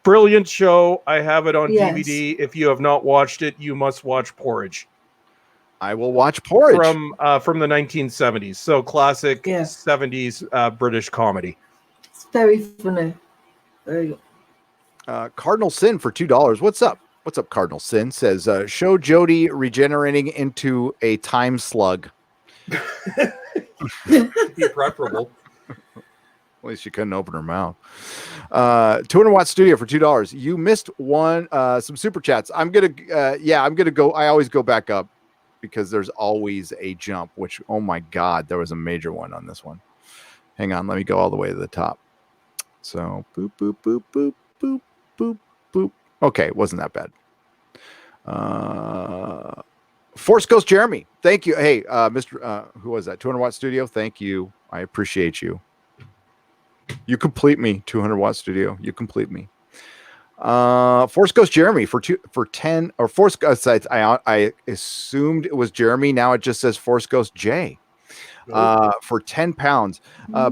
Brilliant show. I have it on Yes. DVD. If you have not watched it, you must watch Porridge. I will watch Porridge from the 1970s. So classic 70s British comedy. It's very funny. Very good. Cardinal Sin for $2. What's up? What's up, Cardinal Sin? Says, show Jodie regenerating into a time slug. Be preferable. At least she couldn't open her mouth. 200-watt studio for $2. You missed one, some super chats. I'm gonna go. I always go back up because there's always a jump, which, oh my God, there was a major one on this one. Hang on, let me go all the way to the top. So boop, boop, boop, boop, boop, boop, boop. Okay, it wasn't that bad. Force Ghost Jeremy, thank you. Hey, Mr. Who was that? 200-watt studio. Thank you. I appreciate you. You complete me, 200-watt studio. You complete me. Force Ghost Jeremy for 10, or Force Ghost. I assumed it was Jeremy. Now it just says Force Ghost J. For £10.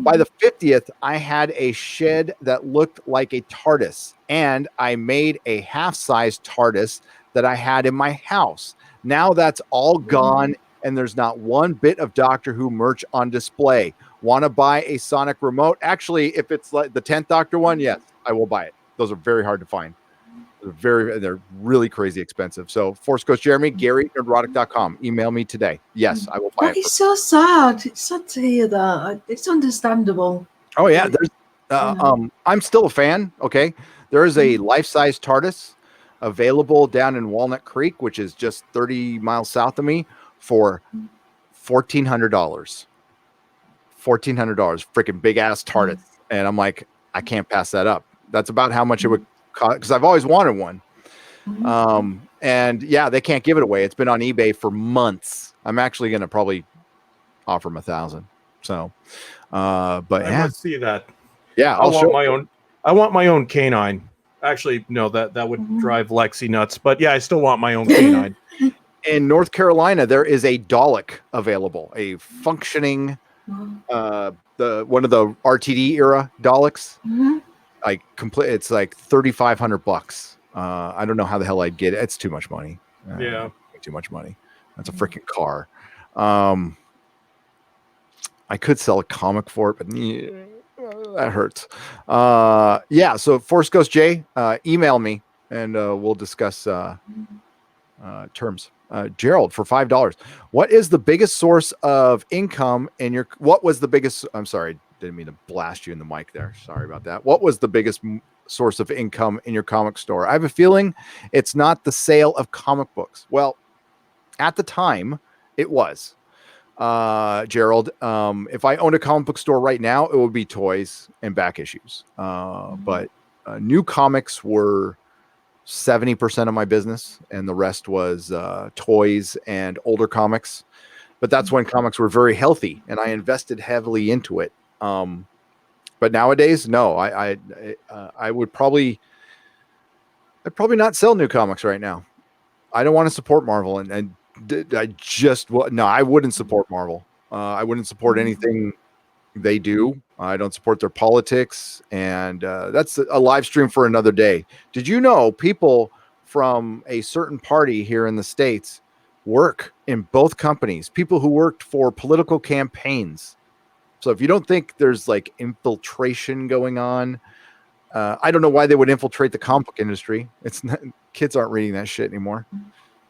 By the 50th, I had a shed that looked like a TARDIS, and I made a half-size TARDIS that I had in my house. Now that's all gone, and there's not one bit of Doctor Who merch on display. Want to buy a Sonic remote? Actually, if it's like the 10th Doctor one, yes, I will buy it. Those are very hard to find. They're really crazy expensive. So Force Ghost Jeremy, Gary, Nerdrotic.com. Email me today. Yes, I will buy it. It's so sad. It's sad to hear that. It's understandable. Oh yeah, there's I'm still a fan. Okay, there is a life-size TARDIS available down in Walnut Creek, which is just 30 miles south of me, for $1,400. $1,400, freaking big ass TARDIS, and I'm like, I can't pass that up. That's about how much it would cost, because I've always wanted one. And yeah, they can't give it away. It's been on eBay for months. I'm actually going to probably offer them $1,000. So, but I must see that. Yeah, I want my own canine. Actually, no, that would drive Lexi nuts. But yeah, I still want my own canine. In North Carolina, there is a Dalek available, a functioning, the one of the RTD era Daleks. Like complete, it's like $3,500. I don't know how the hell I'd get it. It's too much money. Too much money. That's a freaking car. I could sell a comic for it, but that hurts. Yeah. So Force Ghost J, email me and we'll discuss terms. Gerald for $5. What is the biggest source of income in your? What was the biggest? I'm sorry, didn't mean to blast you in the mic there. Sorry about that. What was the biggest source of income in your comic store? I have a feeling it's not the sale of comic books. Well, at the time, it was. Gerald, if I owned a comic book store right now, it would be toys and back issues. But new comics were 70% of my business, and the rest was toys and older comics. But that's when comics were very healthy, and I invested heavily into it. But nowadays, no, I would probably, I'd probably not sell new comics right now. I don't want to support Marvel, I wouldn't support Marvel. I wouldn't support anything They do. I don't support their politics, and that's a live stream for another day. Did you know people from a certain party here in the States work in both companies? People who worked for political campaigns. So if you don't think there's like infiltration going on, I don't know why they would infiltrate the comic book industry. It's not, kids aren't reading that shit anymore.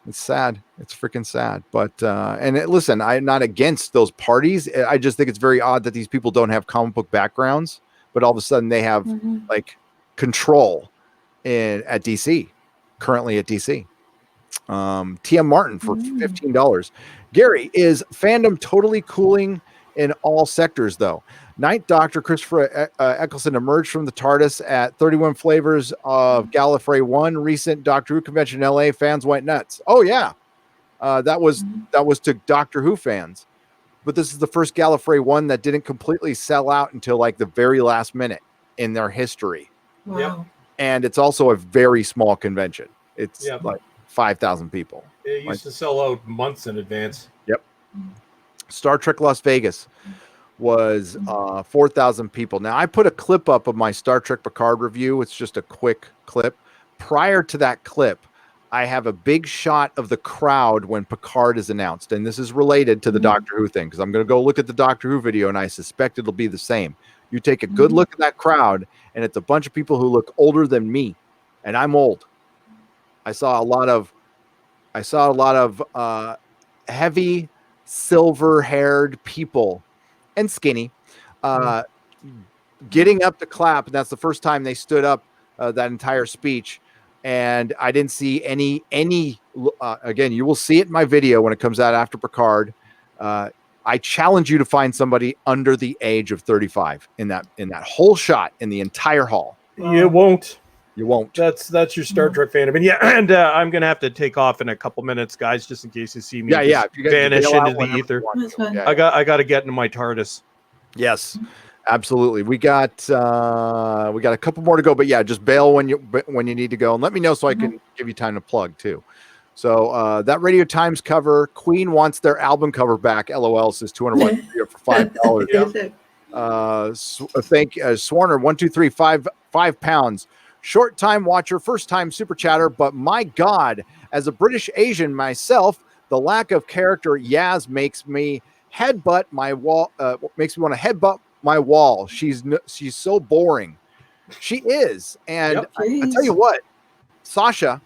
It's sad. It's freaking sad. But listen, I'm not against those parties. I just think it's very odd that these people don't have comic book backgrounds, but all of a sudden they have like control at DC, currently at DC. TM Martin for $15. Gary, is fandom totally cooling in all sectors though? Ninth Doctor Christopher Eccleston emerged from the TARDIS at 31 Flavors of Gallifrey 1. Recent Doctor Who convention in LA, fans went nuts. Oh yeah, that was to Doctor Who fans. But this is the first Gallifrey 1 that didn't completely sell out until like the very last minute in their history. Wow. Yep. And it's also a very small convention. It's like 5,000 people. It used to sell out months in advance. Yep. Star Trek Las Vegas was 4,000 people. Now, I put a clip up of my Star Trek Picard review. It's just a quick clip. Prior to that clip, I have a big shot of the crowd when Picard is announced. And this is related to the Doctor Who thing, because I'm going to go look at the Doctor Who video, and I suspect it'll be the same. You take a good look at that crowd, and it's a bunch of people who look older than me, and I'm old. I saw a lot of heavy, silver-haired people and skinny getting up to clap, and that's the first time they stood up that entire speech. And I didn't see any again, you will see it in my video when it comes out after Picard. I challenge you to find somebody under the age of 35 in that whole shot in the entire hall. You won't. You won't. That's your Star Trek fandom. And yeah, and I'm gonna have to take off in a couple minutes, guys, just in case you see me vanish into the ether. I got to get into my TARDIS. Yes, absolutely. We got a couple more to go, but yeah, just bail when you need to go, and let me know so I can give you time to plug too. So that Radio Times cover, Queen wants their album cover back. LOL, says 200 for $5. Thank Swarner 123 5 pounds. Short time watcher, first time super chatter, but my God, as a British Asian myself, the lack of character Yaz makes me headbutt my wall. Makes me want to headbutt my wall. She's so boring. She is, and I tell you what, Sasha.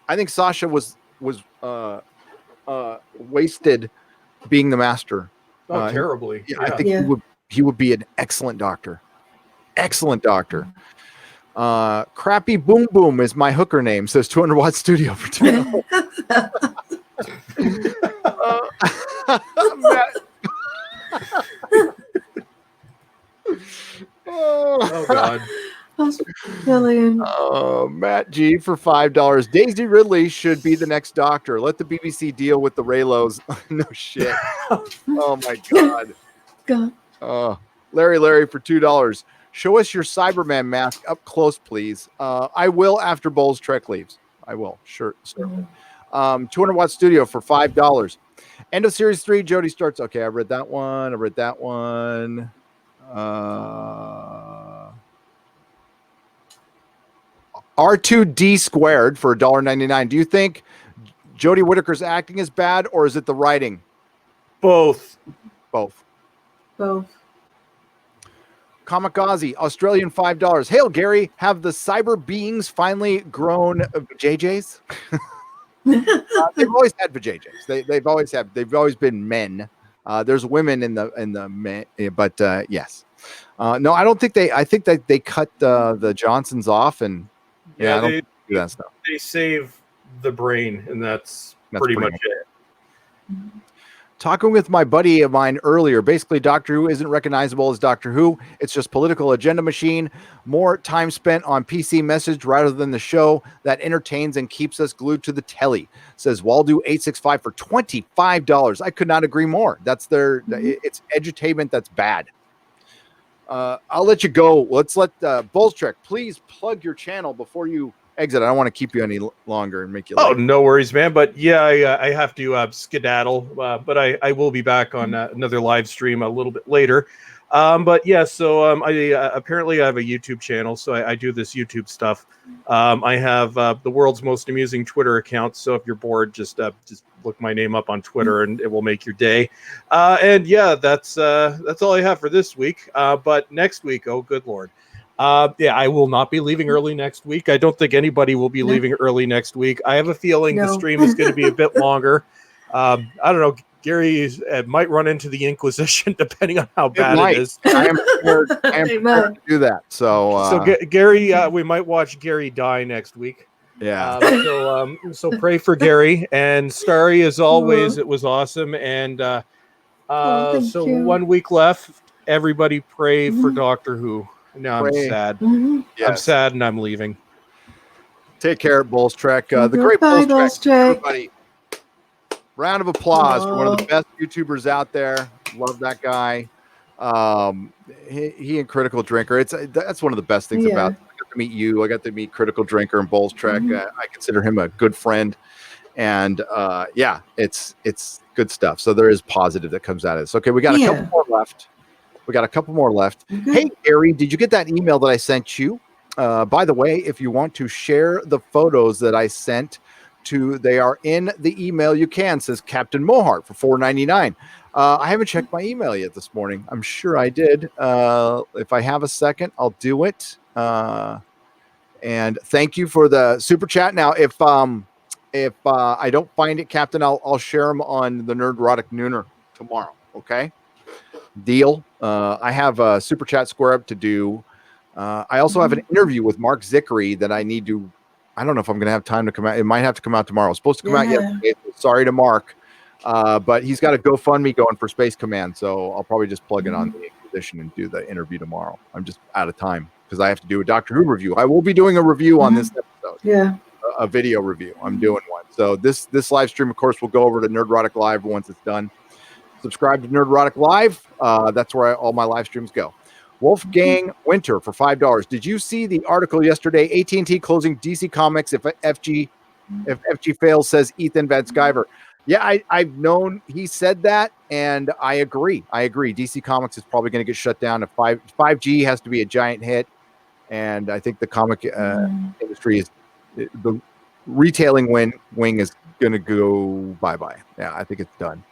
I think Sasha was wasted being the master. Terribly. I think he would be an excellent doctor. Excellent doctor. Crappy Boom Boom is my hooker name, says 200 Watt Studio for $2. Oh God. That's brilliant. Matt G for $5. Daisy Ridley should be the next doctor. Let the BBC deal with the Raylos. No shit. Oh my God. Larry for $2. Show us your Cyberman mask up close, please. I will after Bowles Trek leaves. I will. Sure. Certainly. 200 Watt Studio for $5. End of Series 3. Jody starts. Okay, I read that one. R2D squared for $1.99. Do you think Jodie Whittaker's acting is bad, or is it the writing? Both. Kamikaze, Australian $5. Hail, Gary. Have the cyber beings finally grown vajayjays? They've always had vajayjays. They've always been men. There's women in the men, but yes. No, I don't think I think that they cut the Johnsons off, and I don't do that stuff. They save the brain, and that's pretty much it. Talking with my buddy of mine earlier, basically Doctor Who isn't recognizable as Doctor Who. It's just political agenda machine. More time spent on PC message rather than the show that entertains and keeps us glued to the telly, says Waldo865 for $25. I could not agree more. That's it's edutainment that's bad. I'll let you go. Let's let Bulls Trek, please plug your channel before you exit. I don't want to keep you any longer and make you Oh, late. no worries, man. But yeah, I have to skedaddle. But I will be back on another live stream a little bit later. But yeah, so I apparently I have a YouTube channel, so I do this YouTube stuff. I have the world's most amusing Twitter account. So if you're bored, just look my name up on Twitter, and it will make your day. And yeah, that's all I have for this week. But next week, oh good lord. Yeah, I will not be leaving early next week. I don't think anybody will be leaving early next week. I have a feeling the stream is going to be a bit longer. I don't know. Gary might run into the Inquisition depending on how bad it is. I am prepared to do that. So Gary, we might watch Gary die next week. Yeah. So pray for Gary and Starry. As always, it was awesome. And so 1 week left. Everybody pray for Doctor Who. Now I'm sad. Yes. I'm sad and I'm leaving. Take care, Bulls Trek. The great Bulls Trek. Everybody, round of applause for one of the best YouTubers out there. Love that guy. He and Critical Drinker. That's one of the best things about it. I got to meet you. I got to meet Critical Drinker and Bulls Trek. I consider him a good friend. And yeah, it's good stuff. So there is positive that comes out of this. Okay, we got a couple more left. Hey, Gary, did you get that email that I sent you? By the way, if you want to share the photos that I sent they are in the email. You can, says Captain Mohart for $4.99. I haven't checked my email yet this morning. I'm sure I did. If I have a second, I'll do it. And thank you for the super chat. Now, if I don't find it, Captain, I'll share them on the Nerdrotic Nooner tomorrow. Okay. Deal. I have a super chat square up to do. I also have an interview with Mark Zickery that I need to. I don't know if I'm going to have time to come out. It might have to come out tomorrow. It's supposed to come out yesterday. Sorry to Mark, but he's got a GoFundMe going for Space Command, so I'll probably just plug it on the Inquisition and do the interview tomorrow. I'm just out of time because I have to do a Doctor Who review. I will be doing a review on this episode. Yeah. A video review. I'm doing one. So this live stream, of course, will go over to Nerdrotic Live once it's done. Subscribe to Nerdrotic Live. That's where all my live streams go. Wolfgang Winter for $5. Did you see the article yesterday? AT&T closing DC Comics if FG fails, says Ethan Van Sciver. Yeah, I've known he said that, and I agree. DC Comics is probably going to get shut down. If 5G has to be a giant hit, and I think the comic industry is the retailing wing is going to go bye-bye. Yeah, I think it's done.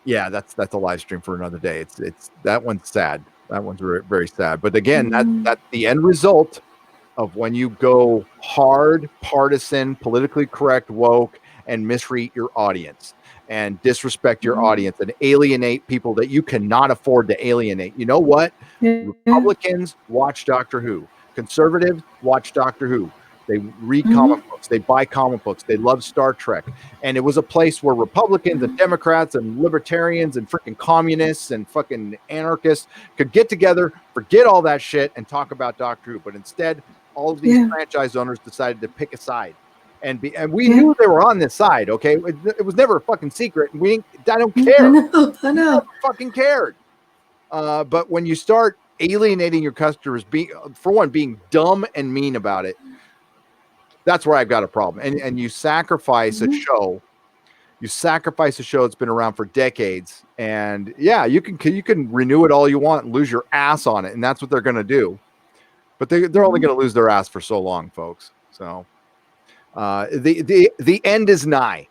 Yeah, that's a live stream for another day. It's that one's sad. That one's very sad. But again, that's the end result of when you go hard, partisan, politically correct, woke, and misread your audience and disrespect your audience and alienate people that you cannot afford to alienate. You know what? Republicans watch Doctor Who. Conservatives watch Doctor Who. They read comic books. They buy comic books. They love Star Trek. And it was a place where Republicans and Democrats and libertarians and freaking communists and fucking anarchists could get together, forget all that shit, and talk about Doctor Who. But instead, all of these franchise owners decided to pick a side. And we knew they were on this side, okay? It was never a fucking secret. I don't care. I know. Fucking cared. But when you start alienating your customers, being dumb and mean about it, that's where I've got a problem. And you sacrifice a show. You sacrifice a show that's been around for decades. And yeah, you can renew it all you want and lose your ass on it. And that's what they're going to do. But they're only going to lose their ass for so long, folks. So the end is nigh.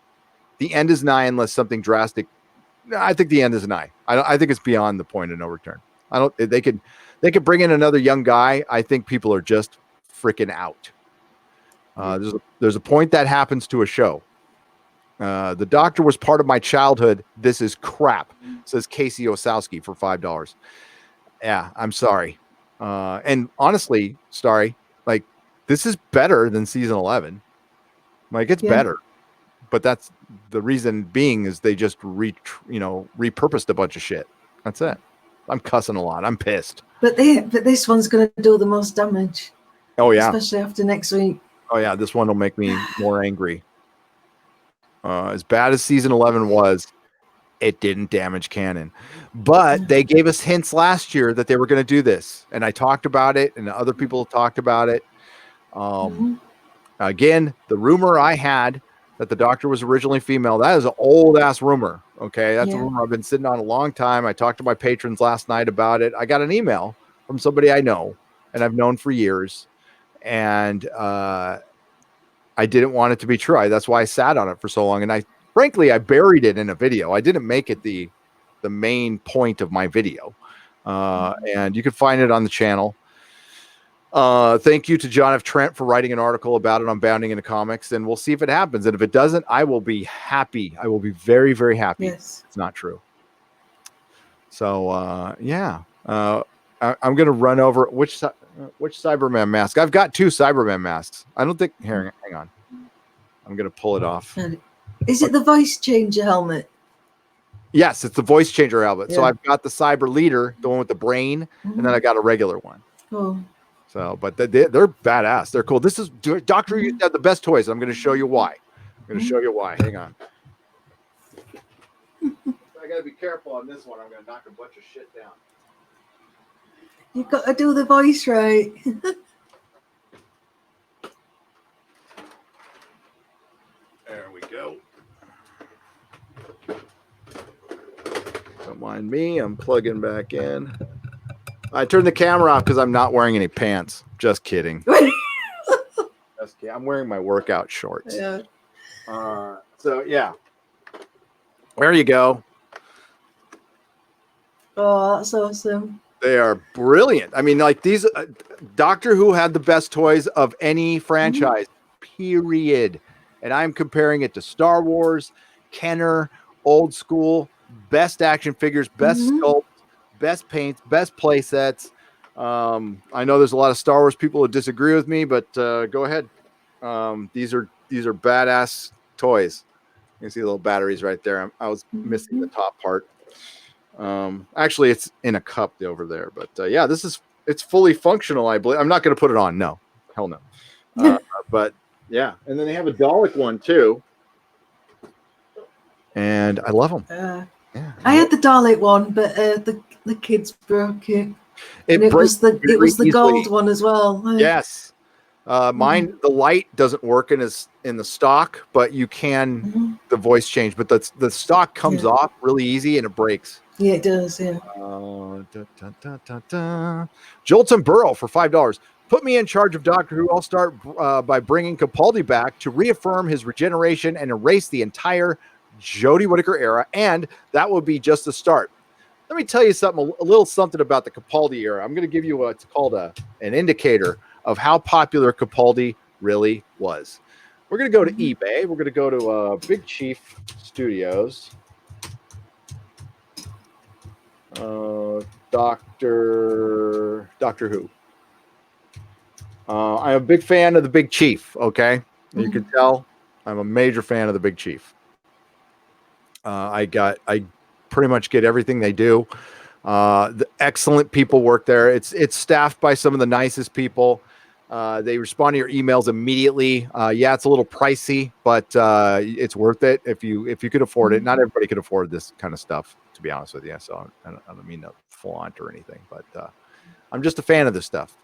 The end is nigh unless something drastic. I think the end is nigh. I think it's beyond the point of no return. They could bring in another young guy. I think people are just freaking out. There's a point that happens to a show. The Doctor was part of my childhood. This is crap, says Casey Osowski for $5. Yeah, I'm sorry. And honestly, Starry, like, this is better than season 11. Like, it's better. But that's the reason being is they just repurposed a bunch of shit. That's it. I'm cussing a lot. I'm pissed. But this one's going to do the most damage. Oh yeah, especially after next week. Oh yeah, this one will make me more angry. As bad as season 11 was, It didn't damage Canon, but they gave us hints last year that they were going to do this, and I talked about it, and other people talked about it. Again, the rumor I had that the Doctor was originally female, that is an old ass rumor. Okay, that's a rumor I've been sitting on a long time. I talked to my patrons last night about it. I got an email from somebody I know and I've known for years, and I didn't want it to be true. That's why I sat on it for so long, and frankly I buried it in a video. I didn't make it the main point of my video, and you can find it on the channel. Thank you to John F. Trent for writing an article about it on Bounding into Comics, and we'll see if it happens. And if it doesn't, I will be happy. I will be very, very happy. Yes. It's not true. So yeah, I'm gonna run over which Cyberman mask. I've got 2 Cyberman masks. I don't think. Here, hang on. I'm gonna pull it off. Is it the voice changer helmet? Yes, it's the voice changer helmet. Yeah. So I've got the Cyber Leader, the one with the brain, and then I got a regular one. Oh. So, but they're badass. They're cool. This is Doctor used to have the best toys. I'm going to show you why. Hang on. I got to be careful on this one. I'm going to knock a bunch of shit down. You've got to do the voice right. There we go. Don't mind me. I'm plugging back in. I turned the camera off because I'm not wearing any pants. Just kidding. Just kidding. I'm wearing my workout shorts. Yeah. So yeah. There you go. Oh, that's awesome. They are brilliant. I mean, like these Doctor Who had the best toys of any franchise, period. And I'm comparing it to Star Wars, Kenner, old school, best action figures, best sculpts, best paints, best play sets. I know there's a lot of Star Wars people who disagree with me, but go ahead. These are badass toys. You can see the little batteries right there. I was missing the top part. Actually, it's in a cup over there. But yeah, it's fully functional. I believe. I'm not going to put it on. No, hell no. But yeah, and then they have a Dalek one too, and I love them. Yeah, I had the Dalek one, but the kids broke it. It was the gold one as well. Yes. Mine, the light doesn't work in the stock, but you can the voice change. But the stock comes off really easy and it breaks. Yeah, it does. Yeah. Jolton Burrow for $5. Put me in charge of Doctor Who. I'll start by bringing Capaldi back to reaffirm his regeneration and erase the entire Jodie Whittaker era, and that would be just the start. Let me tell you something, a little something about the Capaldi era. I'm going to give you what's called an indicator of how popular Capaldi really was. We're going to go to eBay. We're going to go to Big Chief Studios. Doctor Who. I'm a big fan of the Big Chief, okay? You can tell I'm a major fan of the Big Chief. I pretty much get everything they do. The excellent people work there. It's staffed by some of the nicest people. They respond to your emails immediately. Yeah, it's a little pricey, but it's worth it if you could afford it. Not everybody could afford this kind of stuff, to be honest with you. So I don't mean to flaunt or anything, but I'm just a fan of this stuff.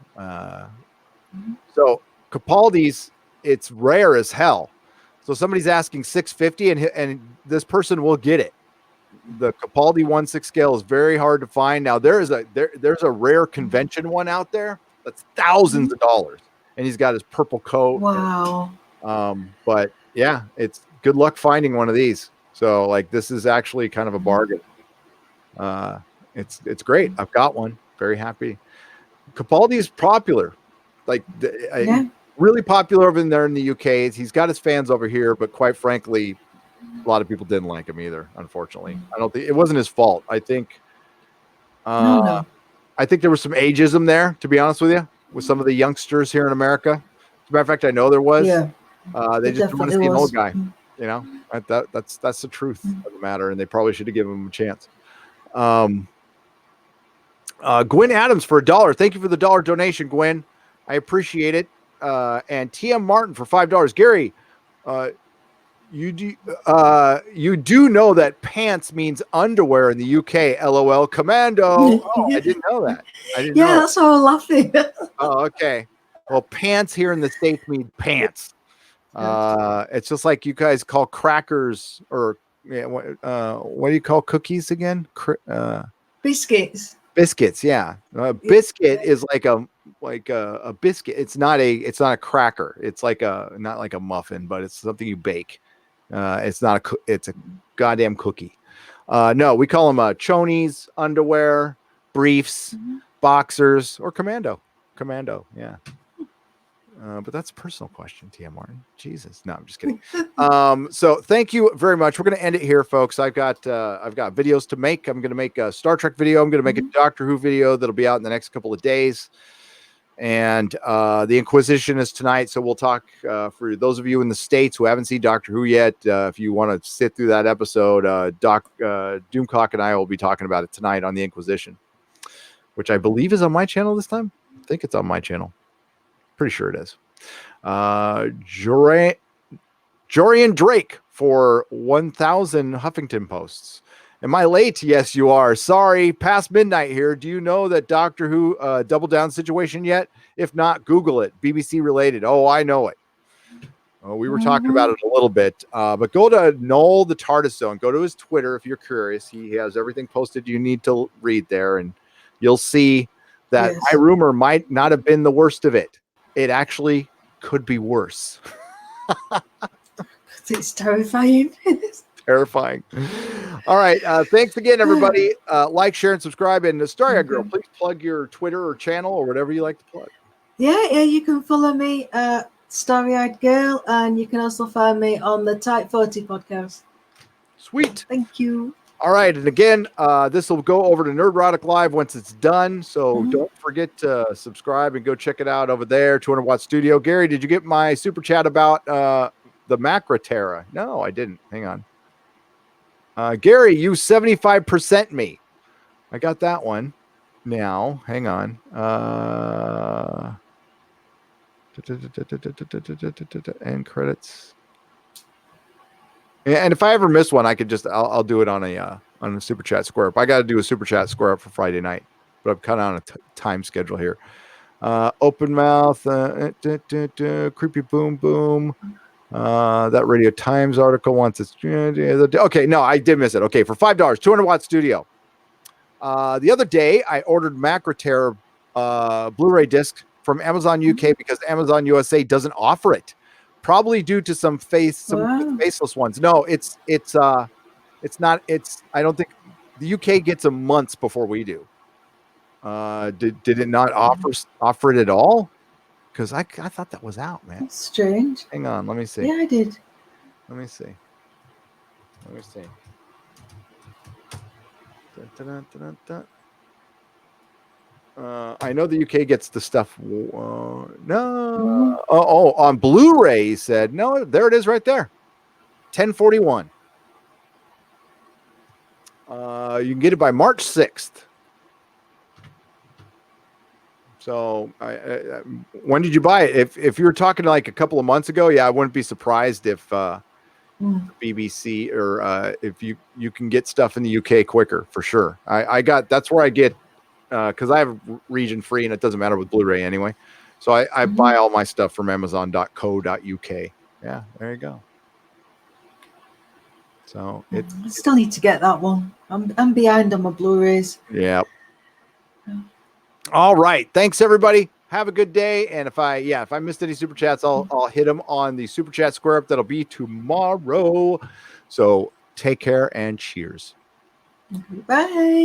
So Capaldi's, it's rare as hell. So somebody's asking $650, and this person will get it. The Capaldi 1/6 scale is very hard to find. Now there's a rare convention one out there that's thousands of dollars, and he's got his purple coat. Wow. But yeah, it's good luck finding one of these. So like this is actually kind of a bargain. It's great. I've got one. Very happy. Capaldi is popular, like really popular over there in the UK. He's got his fans over here, but quite frankly, a lot of people didn't like him either. Unfortunately, I don't think it wasn't his fault. I think, I think there was some ageism there, to be honest with you, with some of the youngsters here in America. As a matter of fact, I know there was. Yeah. They just didn't want to see an old guy. You know, that's the truth of the matter, and they probably should have given him a chance. Gwen Adams for $1. Thank you for the $1 donation, Gwen. I appreciate it. And TM Martin for $5. Gary, you do know that pants means underwear in the UK. LOL. Commando. Oh, I didn't know that. I didn't know that. That's why I'm laughing. Oh, okay. Well, pants here in the States mean pants. It's just like you guys call crackers or what do you call cookies again? Biscuits. Biscuits. Yeah. Biscuit is like a biscuit. It's not a cracker. It's like not like a muffin, but it's something you bake. It's a goddamn cookie. No, we call them chonies, underwear, briefs, boxers, or commando. Yeah. But that's a personal question, TM Martin. Jesus. No, I'm just kidding. So thank you very much. We're going to end it here, folks. I've got videos to make. I'm going to make a Star Trek video. I'm going to make a Doctor Who video that'll be out in the next couple of days. And the Inquisition is tonight. So we'll talk for those of you in the States who haven't seen Doctor Who yet. If you want to sit through that episode, Doomcock and I will be talking about it tonight on the Inquisition, which I believe is on my channel this time. I think it's on my channel. Pretty sure it is. Jorian Drake for 1,000 Huffington Posts. Am I late? Yes, you are. Sorry, past midnight here. Do you know that Doctor Who Double Down situation yet? If not, Google it. BBC related. Oh, I know it. We were talking about it a little bit. But go to Noel the TARDIS Zone. Go to his Twitter if you're curious. He has everything posted you need to read there, and you'll see that my rumor might not have been the worst of it. It actually could be worse. It's terrifying. Terrifying. All right. Thanks again, everybody. Like, share, and subscribe. And Starry Girl, please plug your Twitter or channel or whatever you like to plug. Yeah, you can follow me at Starry-Eyed Girl, and you can also find me on the Type 40 podcast. Sweet. Thank you. All right. And again, this will go over to Nerdrotic Live once it's done. So don't forget to subscribe and go check it out over there. 200 Watt Studio. Gary, did you get my super chat about the Macra Terra? No, I didn't. Hang on. Gary, you 75% me. I got that one. Now, hang on. End credits. And if I ever miss one, I could I'll do it on a super chat square up. I got to do a super chat square up for Friday night, but I'm kind of on a time schedule here. Open mouth, creepy boom boom. That Radio Times article wants it's okay. No, I did miss it. Okay, for $5, 200 Watt Studio. The other day I ordered Macra Terror Blu-ray disc from Amazon UK because Amazon USA doesn't offer it. Probably due to some faceless ones. No, it's not. I don't think the UK gets them months before we do. Did it not offer it at all? Because I thought that was out, man. That's strange. Hang on, let me see. Yeah, I did. Let me see. Dun, dun, dun, dun. I know the UK gets the stuff. No. On Blu-ray, he said. No, there it is right there. 1041. You can get it by March 6th. So when did you buy it? If you were talking like a couple of months ago, yeah, I wouldn't be surprised if BBC or if you can get stuff in the UK quicker for sure. That's where I get because I have region free and it doesn't matter with Blu-ray anyway. So I buy all my stuff from Amazon.co.uk. Yeah, there you go. So I still need to get that one. I'm behind on my Blu-rays. Yeah. All right. Thanks everybody. Have a good day. And if I missed any super chats, I'll hit them on the super chat square up. That'll be tomorrow. So take care and cheers. Bye.